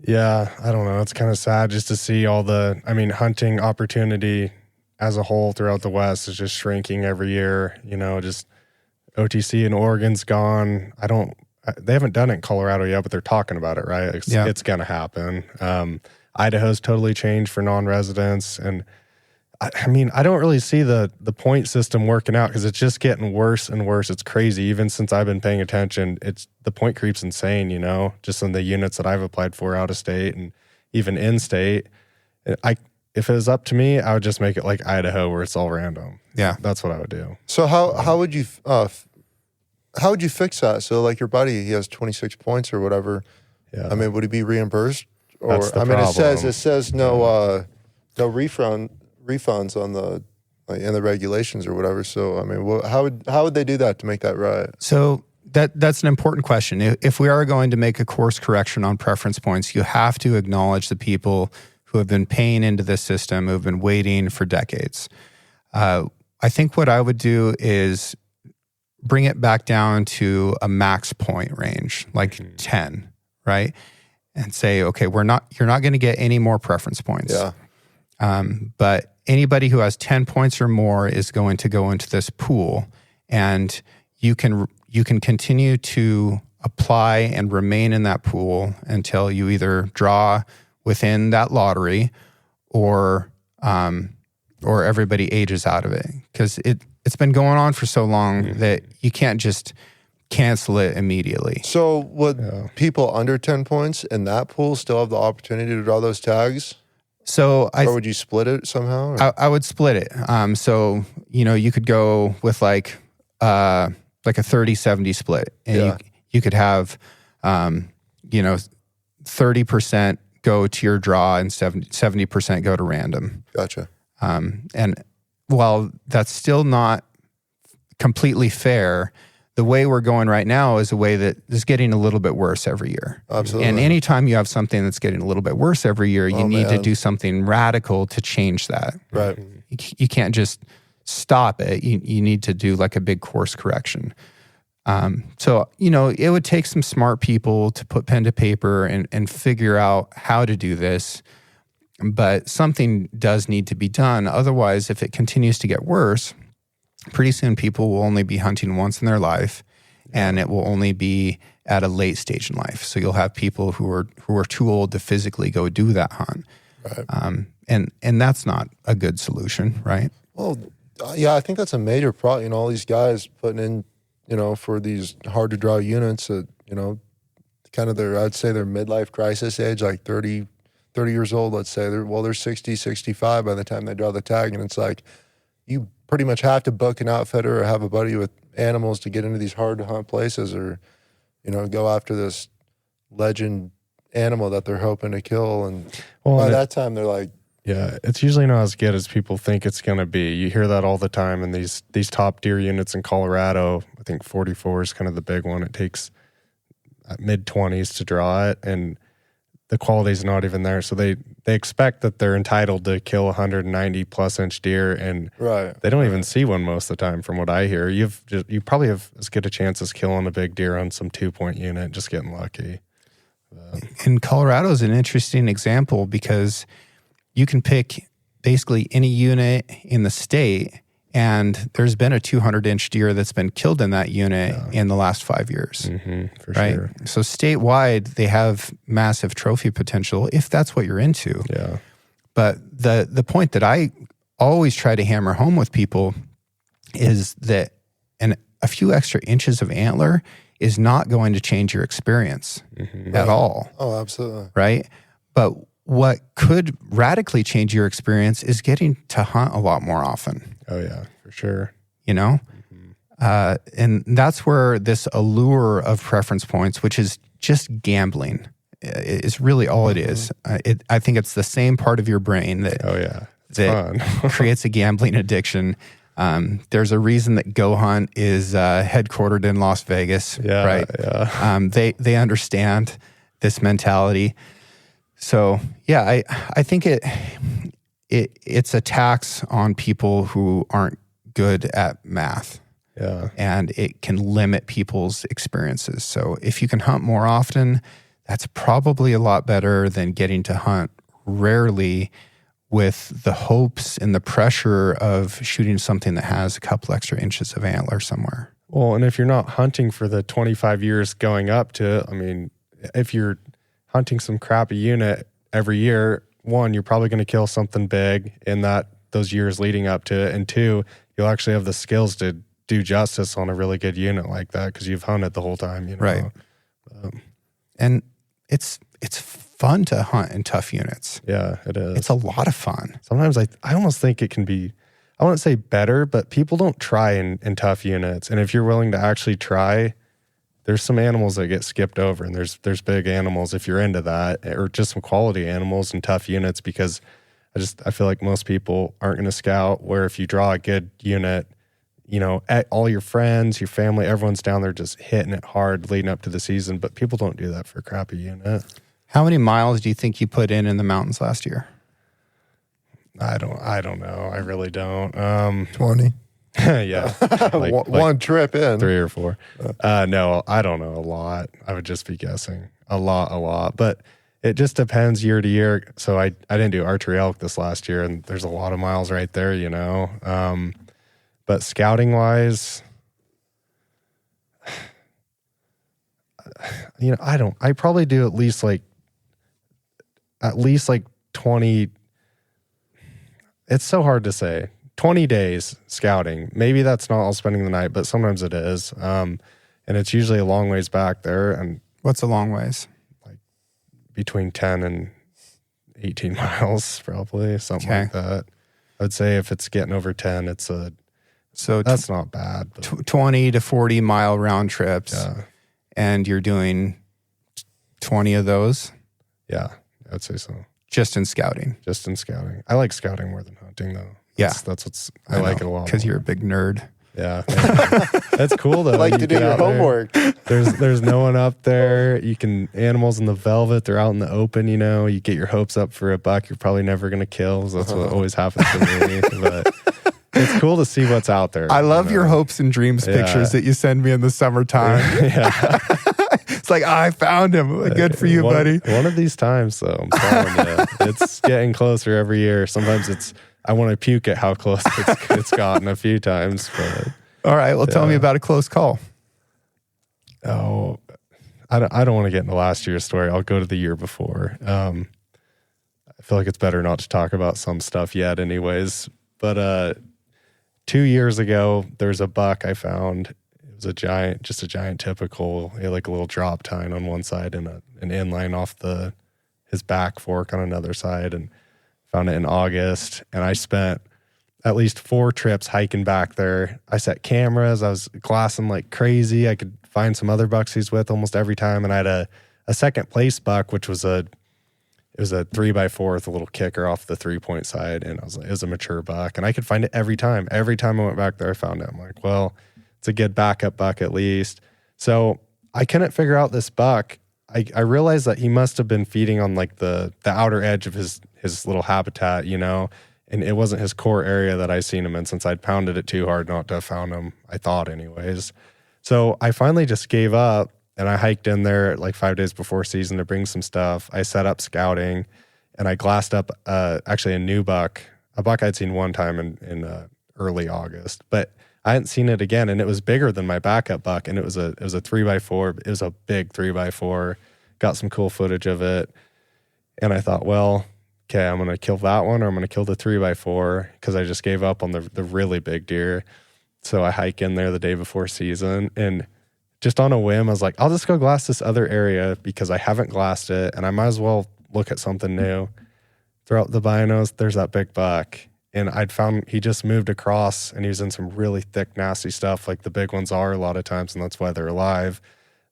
Yeah, I don't know. It's kind of sad just to see hunting opportunity as a whole throughout the West is just shrinking every year. Just OTC in Oregon's gone. They haven't done it in Colorado yet, but they're talking about it, right? It's going to happen. Idaho's totally changed for non-residents. And I don't really see the point system working out because it's just getting worse and worse. It's crazy. Even since I've been paying attention, the point creep's insane, just in the units that I've applied for out of state and even in state. If it was up to me, I would just make it like Idaho where it's all random. Yeah. That's what I would do. So how would you fix that? So like your buddy, he has 26 points or whatever. Yeah. I mean, would he be reimbursed? Or That's the problem. It says no refunds on in the regulations or whatever. So I mean, how would they do that to make that right? So that's an important question. If we are going to make a course correction on preference points, you have to acknowledge the people who have been paying into this system, who have been waiting for decades. I think what I would do is bring it back down to a max point range, like 10, right? And say, okay, you're not going to get any more preference points. Yeah. But anybody who has 10 points or more is going to go into this pool, and you can continue to apply and remain in that pool until you either draw within that lottery or everybody ages out of it. Because it's been going on for so long that you can't just cancel it immediately. So would people under 10 points in that pool still have the opportunity to draw those tags? So or would you split it somehow? Or? I would split it. So, you could go with like a 30-70 split. And you could have, 30% go to your draw and 70% go to random. Gotcha. And while that's still not completely fair, the way we're going right now is a way that is getting a little bit worse every year. Absolutely. And anytime you have something that's getting a little bit worse every year, you need to do something radical to change that. Right. You can't just stop it. You need to do like a big course correction. So, it would take some smart people to put pen to paper and figure out how to do this. But something does need to be done. Otherwise, if it continues to get worse, pretty soon people will only be hunting once in their life, and it will only be at a late stage in life. So you'll have people who are too old to physically go do that hunt. Right. And that's not a good solution, right? Well, yeah, I think that's a major problem. All these guys putting in, for these hard to draw units at, kind of I'd say their midlife crisis age, like 30 years old, let's say. They're 60, 65 by the time they draw the tag. And it's like, you pretty much have to book an outfitter or have a buddy with animals to get into these hard to hunt places, or, go after this legend animal that they're hoping to kill. And by that time they're like, yeah, it's usually not as good as people think it's going to be. You hear that all the time in these top deer units in Colorado. I think 44 is kind of the big one. It takes mid-20s to draw it, and the quality's not even there. So they expect that they're entitled to kill 190 plus inch deer, and they don't even see one most of the time. From what I hear, you probably have as good a chance as killing a big deer on some 2-point unit, just getting lucky. And Colorado is an interesting example because you can pick basically any unit in the state, and there's been a 200-inch deer that's been killed in that unit in the last 5 years. For sure. So statewide, they have massive trophy potential if that's what you're into. Yeah. But the point that I always try to hammer home with people is that a few extra inches of antler is not going to change your experience at all. Oh, absolutely. Right? But what could radically change your experience is getting to hunt a lot more often. Oh, yeah, for sure. And that's where this allure of preference points, which is just gambling, is really all it is. I think it's the same part of your brain that creates a gambling addiction. There's a reason that Go Hunt is headquartered in Las Vegas, right? Yeah. They understand this mentality. So yeah, I think it's a tax on people who aren't good at math. Yeah. And it can limit people's experiences. So if you can hunt more often, that's probably a lot better than getting to hunt rarely with the hopes and the pressure of shooting something that has a couple extra inches of antler somewhere. Well, and if you're not hunting for the 25 years going up to it, I mean, if you're hunting some crappy unit every year, one, you're probably going to kill something big in those years leading up to it. And two, you'll actually have the skills to do justice on a really good unit like that because you've hunted the whole time, you know? Right. And it's fun to hunt in tough units. Yeah, it is. It's a lot of fun. Sometimes I almost think it can be, I wouldn't say better, but people don't try in tough units. And if you're willing to actually try, there's some animals that get skipped over, and there's big animals if you're into that, or just some quality animals in tough units, because I feel like most people aren't going to scout, where if you draw a good unit, you know, all your friends, your family, everyone's down there just hitting it hard leading up to the season, but people don't do that for a crappy unit. How many miles do you think you put in the mountains last year? I don't know. I really don't. 20. Yeah. One trip in. 3 or 4. No, I don't know a lot. I would just be guessing. A lot. But it just depends year to year. So I didn't do archery elk this last year, and there's a lot of miles right there, you know. But scouting wise, you know, I probably do at least like 20. It's so hard to say. 20 days scouting. Maybe that's not all spending the night, but sometimes it is. And it's usually a long ways back there. And what's a long ways? Like between 10 and 18 miles, probably, something like that. I would say if it's getting over 10, that's not bad. 20 to 40 mile round trips. Yeah. And you're doing 20 of those? Yeah, I'd say so. Just in scouting? Just in scouting. I like scouting more than hunting, though. That's what's, I like it a lot. Because you're a big nerd. Yeah. That's cool, though. I like to do your homework. There's no one up there. Animals in the velvet, they're out in the open, you know. You get your hopes up for a buck you're probably never going to kill. So that's what always happens to me. But it's cool to see what's out there. I love your hopes and dreams pictures that you send me in the summertime. Yeah. It's like, I found him. Good for you, buddy. One of these times, though, I'm telling you, it's getting closer every year. Sometimes I want to puke at how close it's gotten a few times. But all right, well, tell me about a close call. Oh, I don't want to get into last year's story. I'll go to the year before. I feel like it's better not to talk about some stuff yet anyways. But 2 years ago, there's a buck I found. It was a giant typical. He had like a little drop tine on one side and an inline off his back fork on another side, and found it in August. And I spent at least 4 trips hiking back there. I set cameras. I was glassing like crazy. I could find some other bucks he's with almost every time. And I had a second place buck, which was it was a 3x4 with a little kicker off the 3-point side. And I was like, it was a mature buck. And I could find it every time. Every time I went back there, I found it. I'm like, well, it's a good backup buck at least. So I couldn't figure out this buck. I realized that he must have been feeding on like the outer edge of his little habitat, you know, and it wasn't his core area that I seen him in, since I'd pounded it too hard not to have found him, I thought anyways. So I finally just gave up, and I hiked in there like 5 days before season to bring some stuff. I set up scouting, and I glassed up actually a new buck, a buck I'd seen one time in early August, but I hadn't seen it again, and it was bigger than my backup buck, and it was a 3x4. It was a big 3x4. Got some cool footage of it, and I thought, well, okay, I'm gonna kill that one, or I'm gonna kill the 3x4, because I just gave up on the really big deer. So I hike in there the day before season, and just on a whim, I was like, I'll just go glass this other area because I haven't glassed it, and I might as well look at something new. Throw out the binos. There's that big buck. And I'd found he just moved across, and he was in some really thick, nasty stuff like the big ones are a lot of times, and that's why they're alive.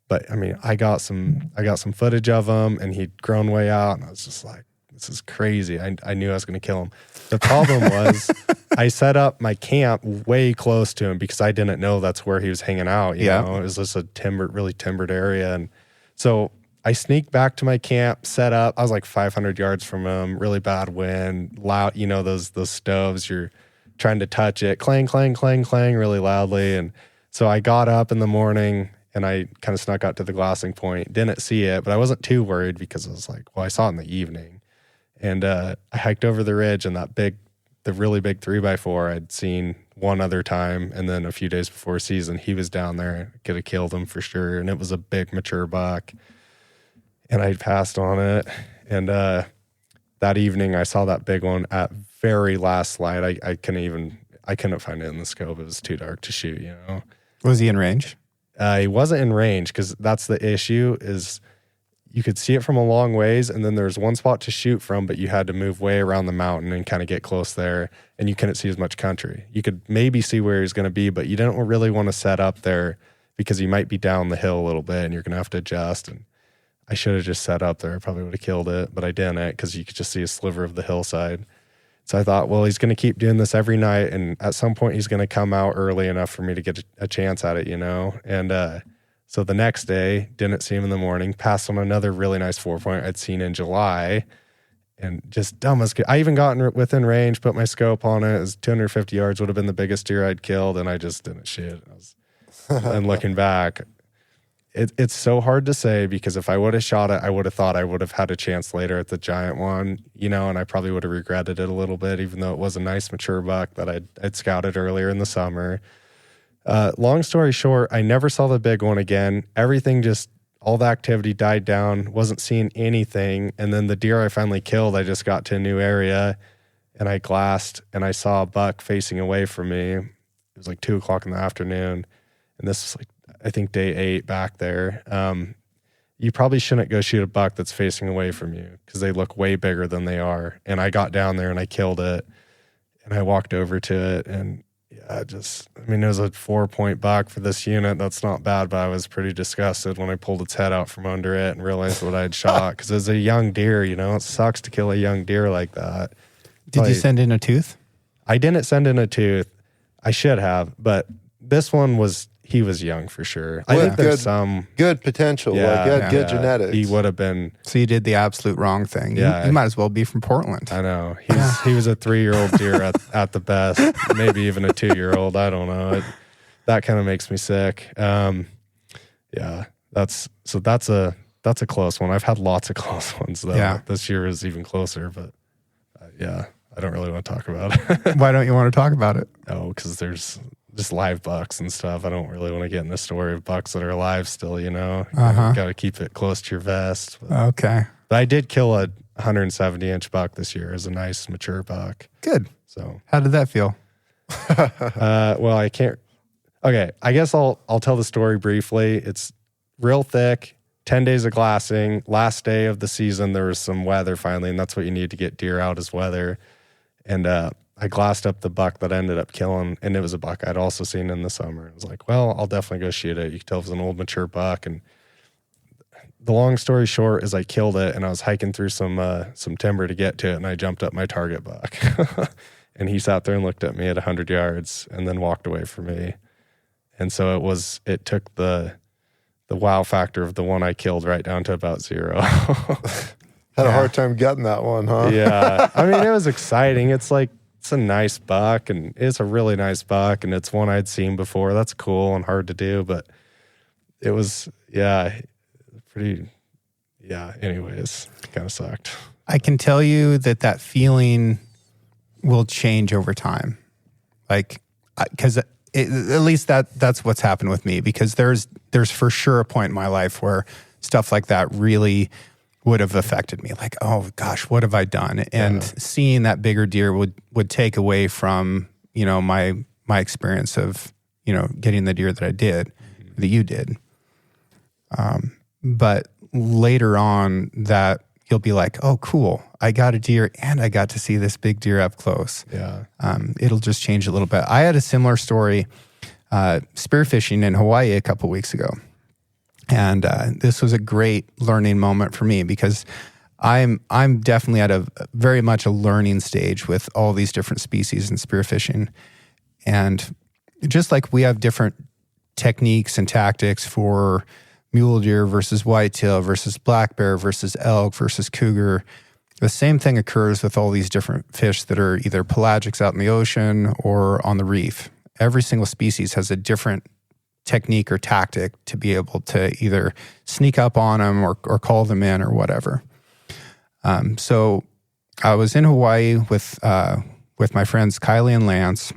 But I mean, I got some footage of him, and he'd grown way out, and I was just like, this is crazy. I knew I was going to kill him. The problem was I set up my camp way close to him because I didn't know that's where he was hanging out. You know, it was just a really timbered area. And so I sneaked back to my camp, set up. I was like 500 yards from him, really bad wind, loud, you know, those stoves, you're trying to touch it, clang, clang, clang, clang, really loudly. And so I got up in the morning, and I kind of snuck out to the glassing point. Didn't see it, but I wasn't too worried because I was like, well, I saw it in the evening. And I hiked over the ridge, and the really big 3x4 I'd seen one other time, and then a few days before season, he was down there. Could have killed him for sure, and it was a big mature buck. And I passed on it, and that evening I saw that big one at very last light. I couldn't find it in the scope. It was too dark to shoot. Was he in range? He wasn't in range, because that's the issue. Is you could see it from a long ways, and then there's one spot to shoot from, but you had to move way around the mountain and kind of get close there, and you couldn't see as much country. You could maybe see where he's going to be, but you didn't really want to set up there because he might be down the hill a little bit, and you're going to have to adjust. And I should have just set up there. I probably would have killed it, but I didn't, because you could just see a sliver of the hillside. So I thought, well, he's going to keep doing this every night, and at some point he's going to come out early enough for me to get a chance at it, And so the next day, didn't see him in the morning, passed on another really nice 4-point I'd seen in July, and just dumb as I even got within range, put my scope on it. It was 250 yards, would have been the biggest deer I'd killed, and I just didn't shoot. And looking back, it's so hard to say, because if I would have shot it, I would have thought I would have had a chance later at the giant one, and I probably would have regretted it a little bit, even though it was a nice mature buck that I'd scouted earlier in the summer. Long story short, I never saw the big one again. Everything all the activity died down, wasn't seeing anything. And then the deer I finally killed, I just got to a new area, and I glassed, and I saw a buck facing away from me. It was like 2:00 in the afternoon. And this was I think day 8 back there. You probably shouldn't go shoot a buck that's facing away from you, because they look way bigger than they are. And I got down there and I killed it, and I walked over to it, and it was a 4-point buck for this unit. That's not bad, but I was pretty disgusted when I pulled its head out from under it and realized what I'd shot, because it was a young deer, it sucks to kill a young deer like that. Did you send in a tooth? I didn't send in a tooth. I should have, but this one he was young for sure. I think there's some good potential. Yeah, he had good genetics. He would have been. So you did the absolute wrong thing. Yeah, you might as well be from Portland. I know. He was a 3-year-old deer at the best, maybe even a 2-year-old. I don't know. That kind of makes me sick. That's a close one. I've had lots of close ones though. Yeah. This year is even closer, but I don't really want to talk about it. Why don't you want to talk about it? Oh, because there's just live bucks and stuff. I don't really want to get in the story of bucks that are alive still, You got to keep it close to your vest. Okay. But I did kill a 170-inch buck this year as a nice mature buck. Good. So how did that feel? Well, I can't. Okay, I guess I'll tell the story briefly. It's real thick. 10 days of glassing. Last day of the season, there was some weather finally, and that's what you need to get deer out is weather. And I glassed up the buck that I ended up killing, and it was a buck I'd also seen in the summer. I was like, well, I'll definitely go shoot it. You could tell it was an old mature buck. And the long story short is I killed it, and I was hiking through some timber to get to it, and I jumped up my target buck. And he sat there and looked at me at 100 yards and then walked away from me. And so it took the wow factor of the one I killed right down to about 0. Had a hard time getting that one, huh? Yeah. It was exciting. It's a nice buck, and it's a really nice buck, and it's one I'd seen before. That's cool and hard to do, but it was, anyways, kind of sucked. I can tell you that feeling will change over time. Because at least that's what's happened with me, because there's for sure a point in my life where stuff like that really would have affected me. Like, oh gosh, what have I done? And seeing that bigger deer would take away from, my experience of, getting the deer that I did, that you did. But later on that you'll be like, oh, cool, I got a deer and I got to see this big deer up close. Yeah. It'll just change a little bit. I had a similar story spearfishing in Hawaii a couple weeks ago. And this was a great learning moment for me, because I'm definitely at a very much a learning stage with all these different species in spearfishing. And just like we have different techniques and tactics for mule deer versus whitetail versus black bear versus elk versus cougar, the same thing occurs with all these different fish that are either pelagics out in the ocean or on the reef. Every single species has a different technique or tactic to be able to either sneak up on them or call them in or whatever. So I was in Hawaii with my friends Kylie and Lance,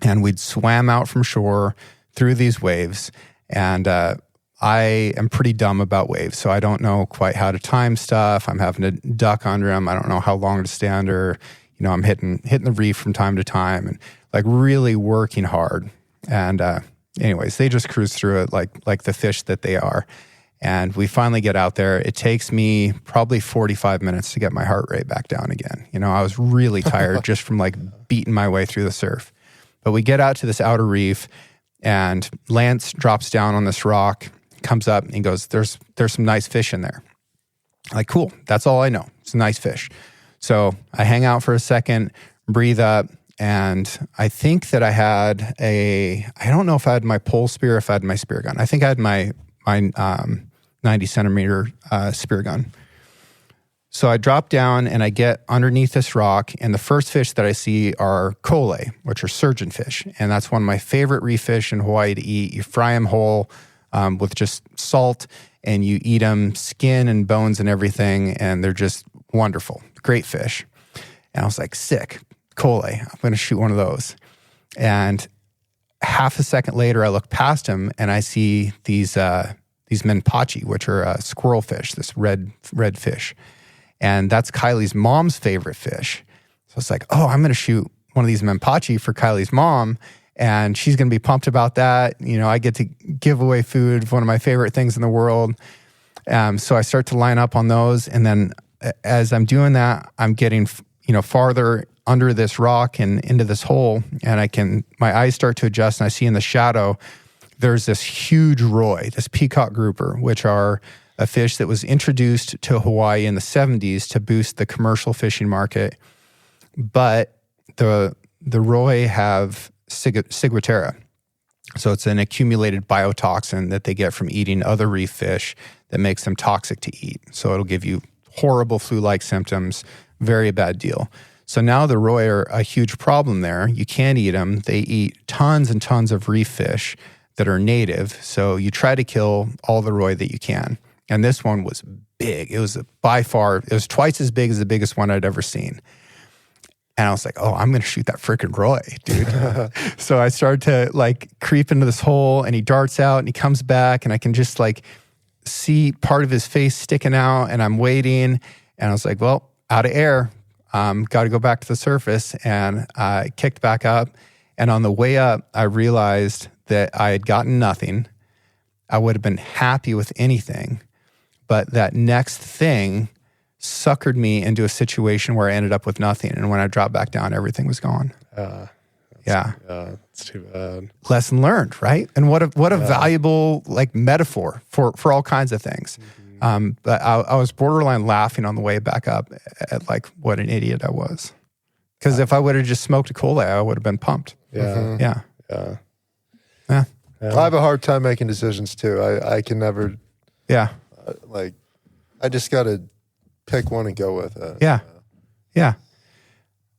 and we'd swam out from shore through these waves. And I am pretty dumb about waves, so I don't know quite how to time stuff. I'm having to duck under them. I don't know how long to stay under. I'm hitting the reef from time to time and like really working hard. And anyways, they just cruise through it like the fish that they are. And we finally get out there. It takes me probably 45 minutes to get my heart rate back down again. I was really tired just from like beating my way through the surf. But we get out to this outer reef, and Lance drops down on this rock, comes up, and he goes, there's some nice fish in there. I'm like, cool, that's all I know. It's a nice fish. So I hang out for a second, breathe up, and I think that I had I don't know if I had my pole spear, if I had my spear gun. I think I had my 90 centimeter spear gun. So I drop down and I get underneath this rock, and the first fish that I see are kole, which are surgeon fish. And that's one of my favorite reef fish in Hawaii to eat. You fry them whole with just salt, and you eat them skin and bones and everything, and they're just wonderful. Great fish. And I was like, sick, kole, I'm going to shoot one of those. And half a second later, I look past him and I see these menpachi, which are squirrel fish, this red fish. And that's Kylie's mom's favorite fish. So it's like, oh, I'm going to shoot one of these menpachi for Kylie's mom, and she's going to be pumped about that. I get to give away food, one of my favorite things in the world. So I start to line up on those. And then as I'm doing that, I'm getting, farther under this rock and into this hole, and my eyes start to adjust, and I see in the shadow, there's this huge roy, this peacock grouper, which are a fish that was introduced to Hawaii in the 70s to boost the commercial fishing market. But the roy have ciguatera. So it's an accumulated biotoxin that they get from eating other reef fish that makes them toxic to eat. So it'll give you horrible flu-like symptoms, very bad deal. So now the roy are a huge problem there. You can't eat them. They eat tons and tons of reef fish that are native. So you try to kill all the roy that you can. And this one was big. It was twice as big as the biggest one I'd ever seen. And I was like, oh, I'm going to shoot that freaking roy, dude. So I started to like creep into this hole, and he darts out and he comes back, and I can just like see part of his face sticking out, and I'm waiting. And I was like, well, out of air. Got to go back to the surface. And I kicked back up. And on the way up, I realized that I had gotten nothing. I would have been happy with anything. But that next thing suckered me into a situation where I ended up with nothing. And when I dropped back down, everything was gone. It's too bad. Lesson learned, right? And what a valuable like metaphor for all kinds of things. Mm-hmm. But I was borderline laughing on the way back up at like what an idiot I was. Because if I would have just smoked a kole, I would have been pumped. Yeah. Mm-hmm. Yeah. I have a hard time making decisions too. I can never. Yeah. I just got to pick one and go with it. Yeah.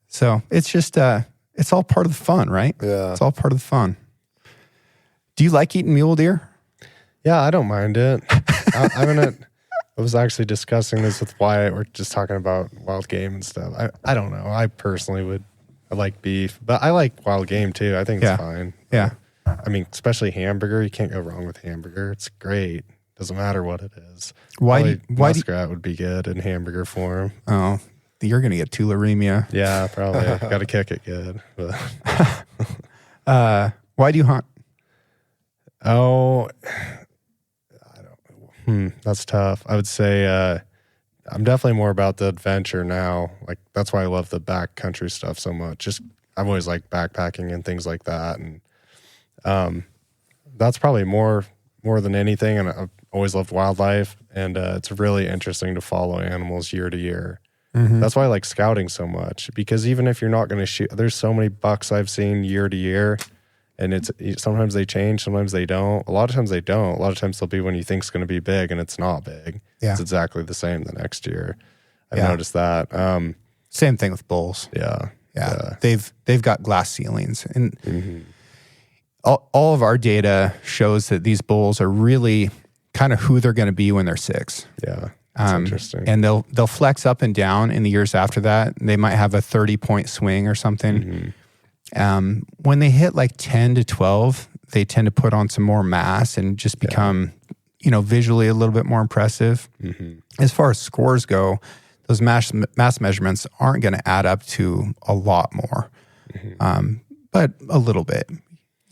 So it's just, it's all part of the fun, right? Yeah. It's all part of the fun. Do you like eating mule deer? Yeah, I don't mind it. I was actually discussing this with Wyatt. We're just talking about wild game and stuff. I don't know. I personally I like beef, but I like wild game too. I think it's fine. Yeah. I mean, especially hamburger. You can't go wrong with hamburger. It's great. Doesn't matter what it is. Why muskrat would be good in hamburger form. Oh, you're gonna get tularemia. Yeah, probably. Got to kick it good. But. Why do you hunt? Oh, I don't. That's tough. I would say I'm definitely more about the adventure now. Like that's why I love the backcountry stuff so much. Just I've always liked backpacking and things like that, and that's probably more than anything. And I've always loved wildlife, and it's really interesting to follow animals year to year. Mm-hmm. That's why I like scouting so much, because even if you're not going to shoot, there's so many bucks I've seen year to year, and sometimes they change, sometimes they don't. A lot of times they don't. A lot of times they'll be when you think it's going to be big, and it's not big. Yeah. It's exactly the same the next year. I've noticed that. Same thing with bulls. Yeah. They've got glass ceilings, and all of our data shows that these bulls are really kind of who they're going to be when they're 6. Yeah. That's interesting. And they'll flex up and down in the years after that. They might have a 30-point swing or something. When they hit like 10 to 12, they tend to put on some more mass and just become, visually a little bit more impressive. As far as scores go, those mass measurements aren't going to add up to a lot more, but a little bit,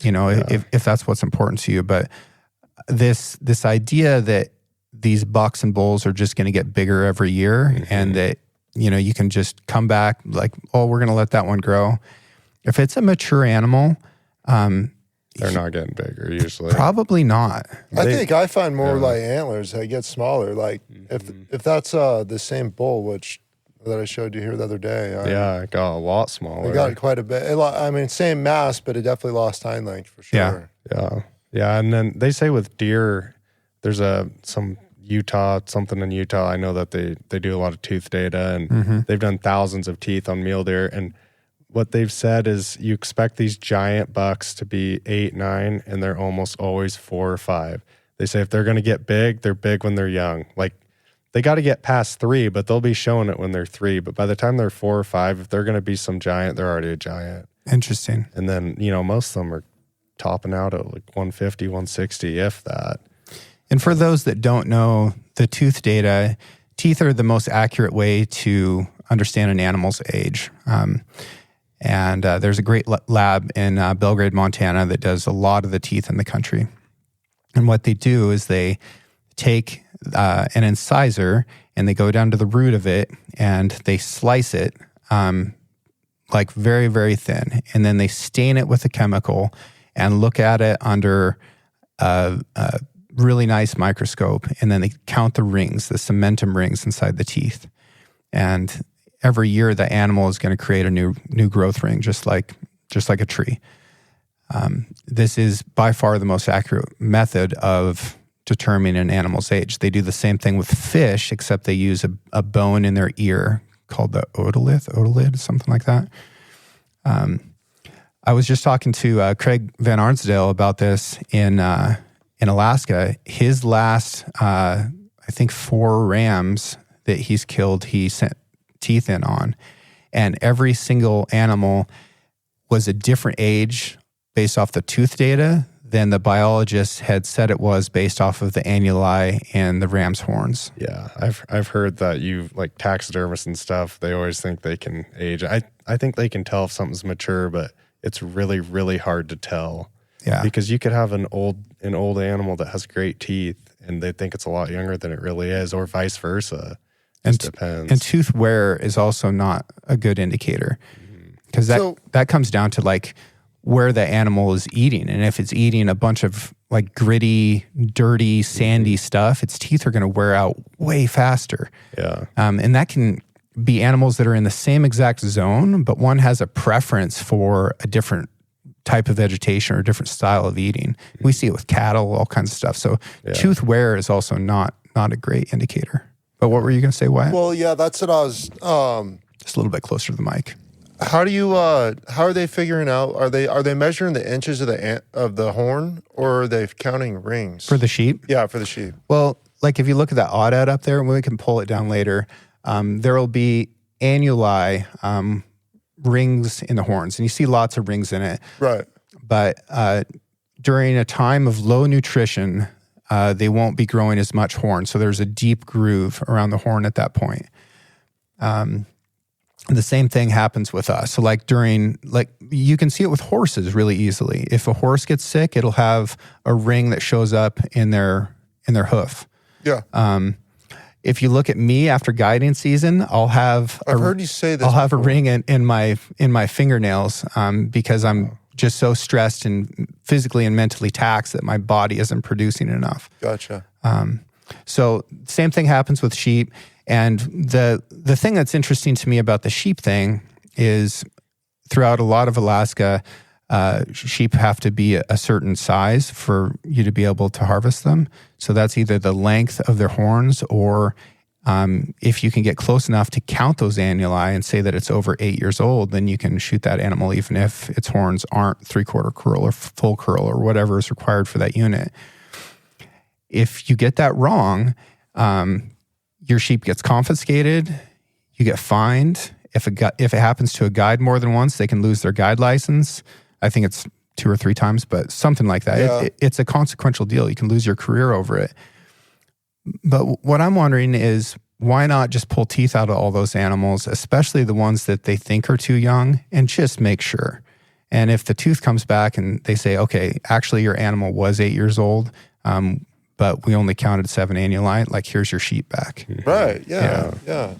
if that's what's important to you. But this idea that these bucks and bulls are just going to get bigger every year and that, you can just come back like, oh, we're going to let that one grow. If it's a mature animal, they're not getting bigger usually. Probably not. I think I find more like antlers. They get smaller. Like if that's the same bull, that I showed you here the other day. It got a lot smaller. It got quite a bit. Same mass, but it definitely lost hind length for sure. Yeah. And then they say with deer, there's something in Utah. I know that they do a lot of tooth data, and they've done thousands of teeth on mule deer. And what they've said is you expect these giant bucks to be 8, 9, and they're almost always 4 or 5. They say if they're going to get big, they're big when they're young. Like they got to get past 3, but they'll be showing it when they're 3. But by the time they're 4 or 5, if they're going to be some giant, they're already a giant. Interesting. And then, most of them are topping out at like 150, 160, if that. And for those that don't know the tooth data, teeth are the most accurate way to understand an animal's age. And there's a great lab in Belgrade, Montana that does a lot of the teeth in the country. And what they do is they take an incisor and they go down to the root of it and they slice it like very, very thin. And then they stain it with a chemical and look at it under a really nice microscope. And then they count the rings, the cementum rings inside the teeth. And every year the animal is going to create a new growth ring, just like a tree. This is by far the most accurate method of determining an animal's age. They do the same thing with fish, except they use a bone in their ear called the otolid, something like that. I was just talking to Craig Van Arnsdale about this in Alaska. His last, I think 4 rams that he's killed, he sent teeth in on, and every single animal was a different age based off the tooth data than the biologist had said it was based off of the annuli and the ram's horns. Yeah, I've heard that like taxidermists and stuff, they always think they can age. I think they can tell if something's mature, but it's really, really hard to tell. Yeah, because you could have an old animal that has great teeth and they think it's a lot younger than it really is, or vice versa. And depends. And tooth wear is also not a good indicator, because that comes down to like where the animal is eating. And if it's eating a bunch of like gritty, dirty, sandy stuff, its teeth are going to wear out way faster. Yeah. And that can be animals that are in the same exact zone, but one has a preference for a different type of vegetation or a different style of eating. We see it with cattle, all kinds of stuff. So tooth wear is also not a great indicator. But what were you going to say, Wyatt? Well, yeah, that's what I was. Just a little bit closer to the mic. How do you? How are they figuring out? Are they measuring the inches of the horn, or are they counting rings For the sheep? Yeah, for the sheep. Well, like if you look at that audit up there, and we can pull it down later, there will be annuli, rings in the horns, and you see lots of rings in it. Right. But during a time of low nutrition, they won't be growing as much horn. So there's a deep groove around the horn at that point. The same thing happens with us. So you can see it with horses really easily. If a horse gets sick, it'll have a ring that shows up in their hoof. Yeah. If you look at me after guiding season, I've heard you say this. I'll have a ring in my fingernails because I'm just so stressed and physically and mentally taxed that my body isn't producing enough. Gotcha. So same thing happens with sheep. And the thing that's interesting to me about the sheep thing is throughout a lot of Alaska, sheep have to be a certain size for you to be able to harvest them. So that's either the length of their horns or If you can get close enough to count those annuli and say that it's over 8 years old, then you can shoot that animal even if its horns aren't 3/4 curl or full curl or whatever is required for that unit. If you get that wrong, your sheep gets confiscated, you get fined. If it happens to a guide more than once, they can lose their guide license. I think it's 2 or 3 times, but something like that. Yeah. It's a consequential deal. You can lose your career over it. But what I'm wondering is, why not just pull teeth out of all those animals, especially the ones that they think are too young, and just make sure. And if the tooth comes back and they say, okay, actually your animal was 8 years old, but we only counted 7 annuli, like here's your sheep back. Right. Yeah.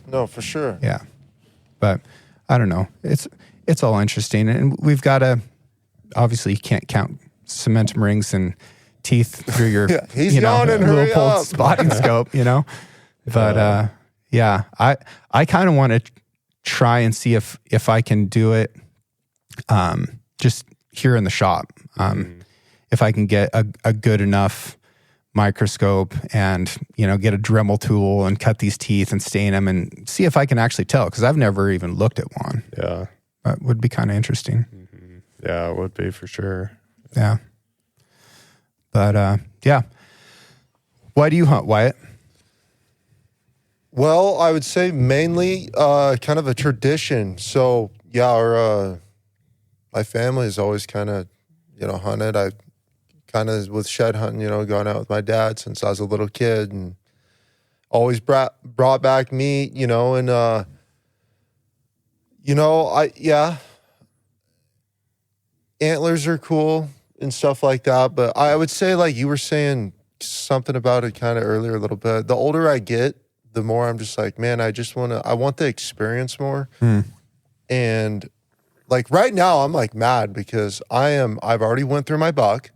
No, for sure. Yeah. But I don't know. It's all interesting. And we've got to, obviously you can't count cementum rings and teeth through your he's yawning, hurry little up. spotting scope, But I kind of want to try and see if I can do it just here in the shop. If I can get a good enough microscope and get a Dremel tool and cut these teeth and stain them and see if I can actually tell, because I've never even looked at one. Yeah, that would be kind of interesting. Yeah, it would be for sure. Yeah. But why do you hunt, Wyatt? Well, I would say mainly kind of a tradition. So yeah, my family has always kind of hunted. I kind of with shed hunting, gone out with my dad since I was a little kid, and always brought back meat, and antlers are cool and stuff like that. But I would say, like you were saying something about it kind of earlier a little bit, the older I get, the more I'm just like, man, I want the experience more. And like right now I'm like mad because I've already went through my buck,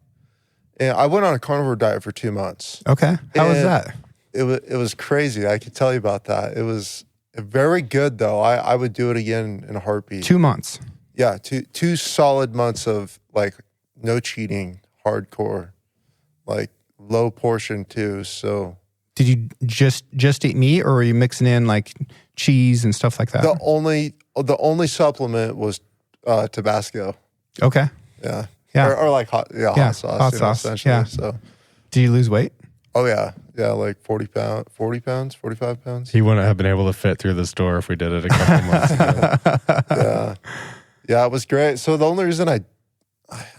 and I went on a carnivore diet for 2 months. Okay. How was that? It was crazy. I could tell you about that. It was very good though. I would do it again in a heartbeat. 2 months. Yeah. Two solid months of like no cheating, hardcore, like low portion too. So did you just eat meat, or were you mixing in like cheese and stuff like that? the only supplement was Tabasco. Okay. Yeah. Yeah. Or like hot sauce. Hot sauce. Essentially. Yeah. So did you lose weight? oh yeah. Yeah, like 40 pounds, 45 pounds. He wouldn't have been able to fit through the store if we did it a couple months ago. Yeah, it was great. So the only reason I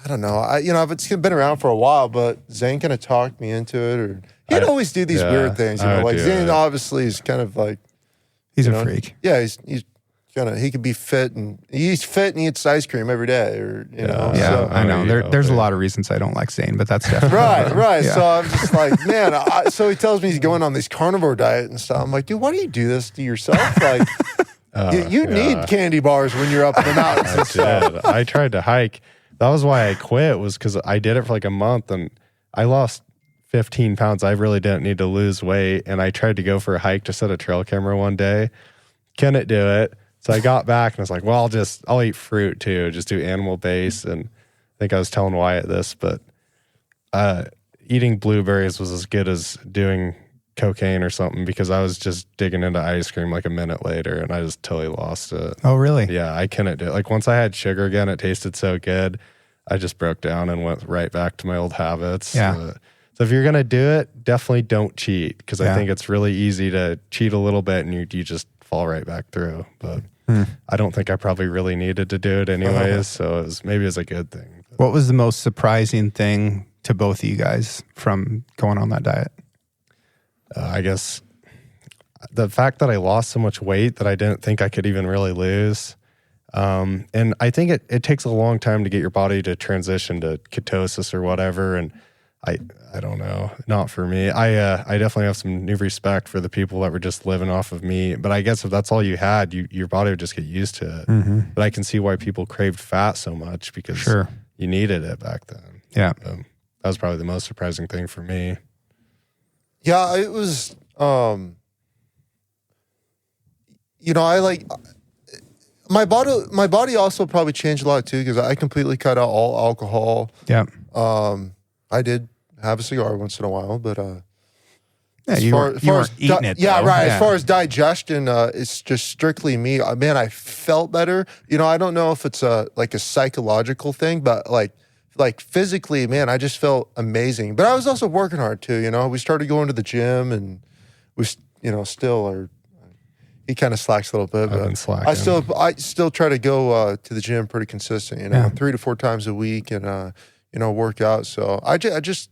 don't know, it's been around for a while, but Zane kind of talked me into it, or he'd always do these weird things, like Zane obviously is kind of like, he's a freak. Yeah, he's kind of, he could be fit, and he's fit and he eats ice cream every day, or Yeah, so. I know. There's a lot of reasons I don't like Zane, but that's definitely right. Yeah. So I'm just like, man. So he tells me he's going on this carnivore diet and stuff. I'm like, dude, why do you do this to yourself? Like, you need candy bars when you're up in the mountains. I did. I tried to hike. That was why I quit, was because I did it for like a month and I lost 15 pounds. I really didn't need to lose weight. And I tried to go for a hike to set a trail camera one day. Couldn't do it. So I got back and I was like, well, I'll eat fruit too. Just do animal base. And I think I was telling Wyatt this, but eating blueberries was as good as doing cocaine or something, because I was just digging into ice cream like a minute later and I just totally lost it. Oh, really? Yeah, I couldn't do it. Like once I had sugar again, it tasted so good. I just broke down and went right back to my old habits. Yeah. So if you're going to do it, definitely don't cheat, because I think it's really easy to cheat a little bit and you just fall right back through. But I don't think I probably really needed to do it anyways. So maybe it was a good thing. What was the most surprising thing to both of you guys from going on that diet? I guess the fact that I lost so much weight that I didn't think I could even really lose. And I think it takes a long time to get your body to transition to ketosis or whatever. And I don't know, not for me. I definitely have some new respect for the people that were just living off of meat. But I guess if that's all you had, your body would just get used to it. Mm-hmm. But I can see why people craved fat so much, because you needed it back then. Yeah. That was probably the most surprising thing for me. Yeah, it was, I like, my body also probably changed a lot too, because I completely cut out all alcohol. Yeah. I did have a cigar once in a while, but Yeah, you weren't eating it. Yeah, though. right. As far as digestion, it's just strictly me. Man, I felt better. I don't know if it's like a psychological thing, but like physically, man, I just felt amazing. But I was also working hard too. We started going to the gym, and we, still are. He kind of slacks a little bit, I've been but slacking. I still try to go to the gym pretty consistent. 3 to 4 times a week, and work out. So I just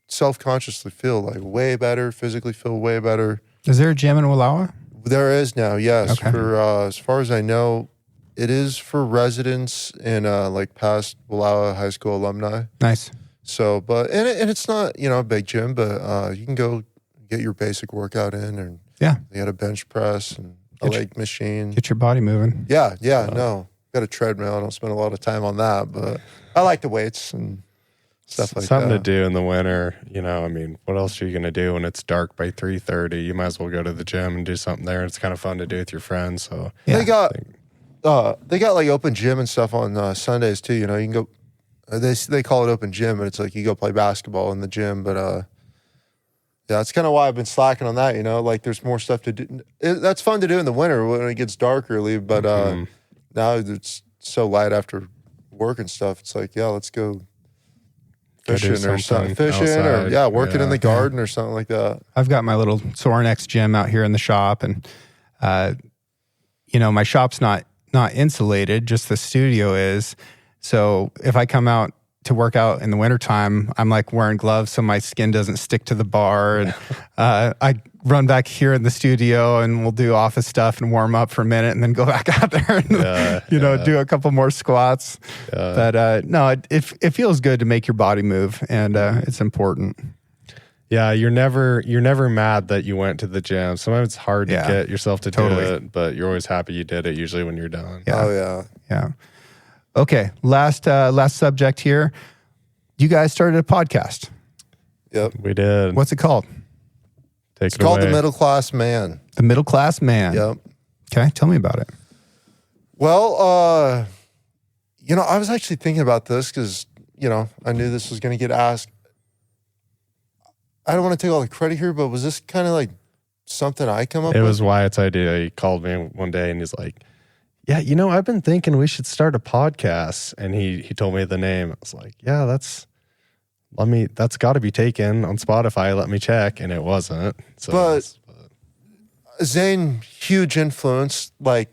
self-consciously feel like way better, physically feel way better. Is there a gym in Wallowa? There is now, yes. Okay. For as far as I know, it is for residents and like past Wallowa High School alumni. Nice. So, but and it's not a big gym, but you can go get your basic workout in, and they had a bench press and a leg machine. Get your body moving. Yeah, no, got a treadmill. I don't spend a lot of time on that, but I like the weights and stuff like Something that. to do in the winter, what else are you going to do when it's dark by 3:30? You might as well go to the gym and do something there. It's kind of fun to do with your friends. So They got like open gym and stuff on Sundays too. You can go. They call it open gym, and it's like you go play basketball in the gym. But that's kind of why I've been slacking on that. Like there's more stuff to do. That's fun to do in the winter when it gets dark early. But now it's so light after work and stuff. It's like let's go fishing or something. Fishing outside, or working in the garden or something like that. I've got my little Sorinex gym out here in the shop, and my shop's not insulated, just the studio is. So if I come out to work out in the wintertime, I'm like wearing gloves so my skin doesn't stick to the bar. And I run back here in the studio, and we'll do office stuff and warm up for a minute, and then go back out there and do a couple more squats. But no, it feels good to make your body move, and it's important. Yeah, you're never mad that you went to the gym. Sometimes it's hard to get yourself to do it, but you're always happy you did it usually when you're done. Yeah. Oh Yeah. Okay, last subject here. You guys started a podcast. Yep. We did. What's it called? It's called The Middle Class Man. The Middle Class Man. Yep. Okay, tell me about it. Well, I was actually thinking about this because, I knew this was going to get asked. I don't want to take all the credit here, but was this kind of like something I come up with? It was Wyatt's idea. He called me one day and he's like, yeah, I've been thinking we should start a podcast. And he told me the name. I was like, yeah, that's got to be taken on Spotify. Let me check. And it wasn't. So but Zane, huge influence, like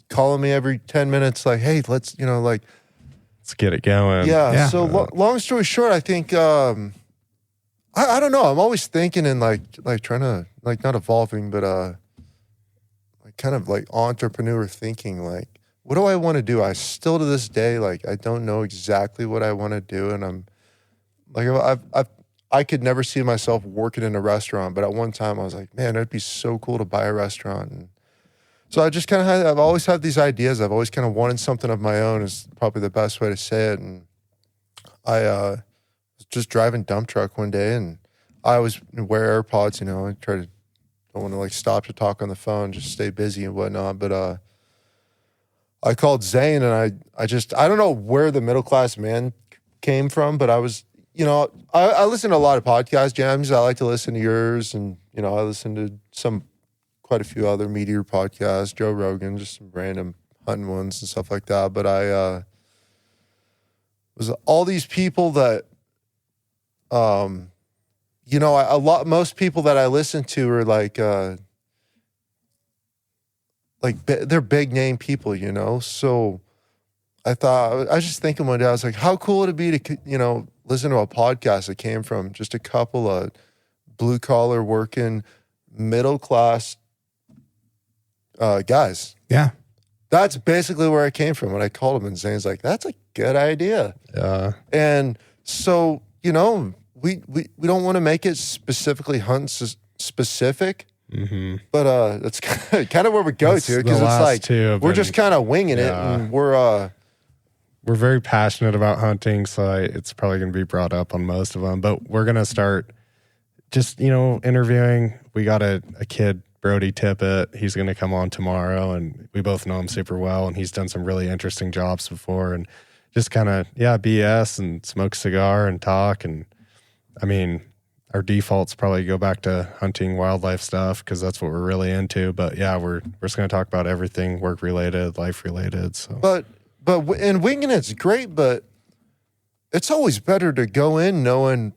calling me every 10 minutes, like, hey, let's get it going. Yeah. So long story short, I think, I don't know. I'm always thinking and like trying to not evolving, but kind of like entrepreneur thinking. Like, what do I want to do? I still to this day I don't know exactly what I want to do, and I'm like I could never see myself working in a restaurant. But at one time I was like, man, it'd be so cool to buy a restaurant. And so I just kind of I've always had these ideas. I've always kind of wanted something of my own is probably the best way to say it. And I was just driving dump truck one day, and I always wear AirPods, I try to don't want to stop to talk on the phone, just stay busy and whatnot. But I called Zane, and I don't know where the Middle Class Man came from, but I was, I listen to a lot of podcast jams. I like to listen to yours, and I listen to quite a few other meteor podcasts, Joe Rogan, just some random hunting ones and stuff like that. But I was all these people that most people that I listen to are they're big name people, So I was just thinking one day, I was like, how cool would it be to, listen to a podcast that came from just a couple of blue collar working middle class guys. Yeah. That's basically where I came from. When I called him, and Zane's like, that's a good idea. Yeah. And so, we don't want to make it specifically hunt specific, but that's kind of where we go to, because it's like we're just kind of winging it, and we're very passionate about hunting, so it's probably going to be brought up on most of them. But we're going to start just interviewing. We got a kid, Brody Tippett. He's going to come on tomorrow, and we both know him super well, and he's done some really interesting jobs before, and just kind of BS and smoke a cigar and talk. And I mean, our defaults probably go back to hunting wildlife stuff because that's what we're really into. But yeah, we're just going to talk about everything work related, life related. So, But and winging it's great, but it's always better to go in knowing,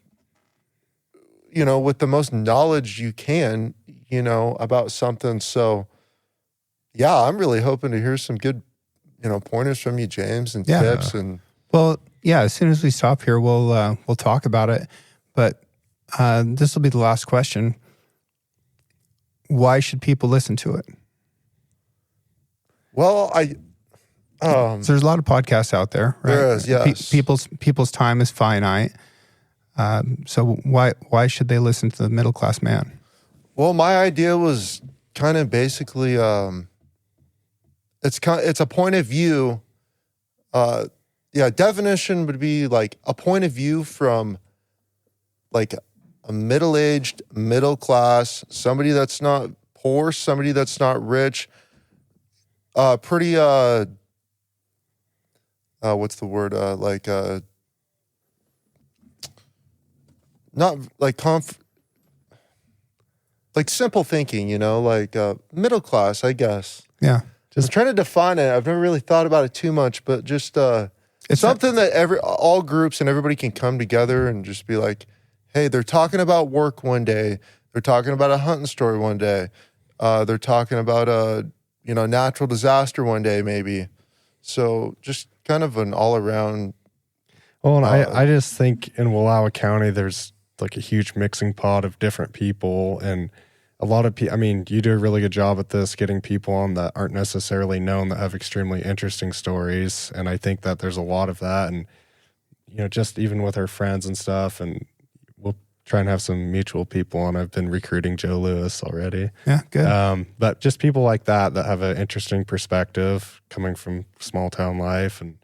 with the most knowledge you can, about something. So yeah, I'm really hoping to hear some good, pointers from you, James, and tips. And well, yeah, as soon as we stop here, we'll talk about it. But this will be the last question. Why should people listen to it? Well, so there's a lot of podcasts out there, right? There is, yes. People's time is finite. So why should they listen to the middle class man? Well, my idea was kind of basically, it's a point of view. Definition would be like a point of view from like a middle-aged, middle class, somebody that's not poor, somebody that's not rich, pretty what's the word? Not like like simple thinking, middle class, I guess. Yeah. Just trying to define it. I've never really thought about it too much, but just it's something that all groups and everybody can come together and just be like, hey, they're talking about work one day. They're talking about a hunting story one day. They're talking about a natural disaster one day, maybe. So just kind of an all around. Well, and I just think in Wallowa County, there's like a huge mixing pot of different people, and a lot of people. I mean, you do a really good job at this, getting people on that aren't necessarily known that have extremely interesting stories, and I think that there's a lot of that, and just even with our friends and stuff, and we'll try and have some mutual people on. I've been recruiting Joe Lewis already. Yeah, good. But just people like that have an interesting perspective coming from small town life, and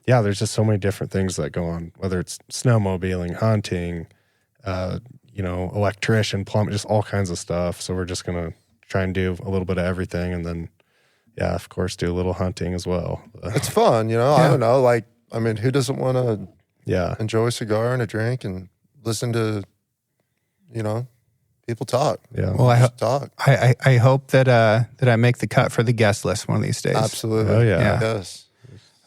there's just so many different things that go on, whether it's snowmobiling, hunting, electrician, plumbing, just all kinds of stuff. So we're just going to try and do a little bit of everything. And then, of course, do a little hunting as well. It's fun, I don't know. Like, I mean, who doesn't want to enjoy a cigar and a drink and listen to, people talk? Yeah. Well, I hope that I make the cut for the guest list one of these days. Absolutely. Oh, yeah. Yes.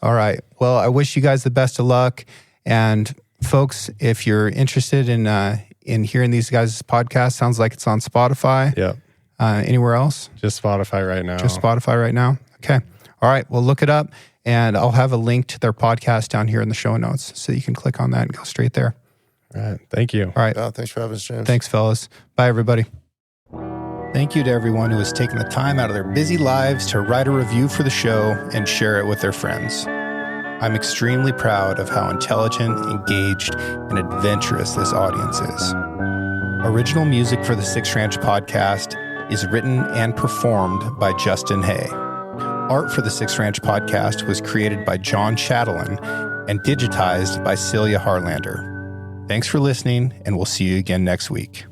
All right. Well, I wish you guys the best of luck. And folks, if you're interested in hearing these guys' podcast, sounds like it's on Spotify. Yeah. Anywhere else? Just Spotify right now. Just Spotify right now? Okay. All right. Well, look it up. And I'll have a link to their podcast down here in the show notes so you can click on that and go straight there. All right. Thank you. All right. Yeah, thanks for having us, James. Thanks, fellas. Bye, everybody. Thank you to everyone who has taken the time out of their busy lives to write a review for the show and share it with their friends. I'm extremely proud of how intelligent, engaged, and adventurous this audience is. Original music for the Six Ranch podcast is written and performed by Justin Hay. Art for the Six Ranch podcast was created by John Chatelain and digitized by Celia Harlander. Thanks for listening, and we'll see you again next week.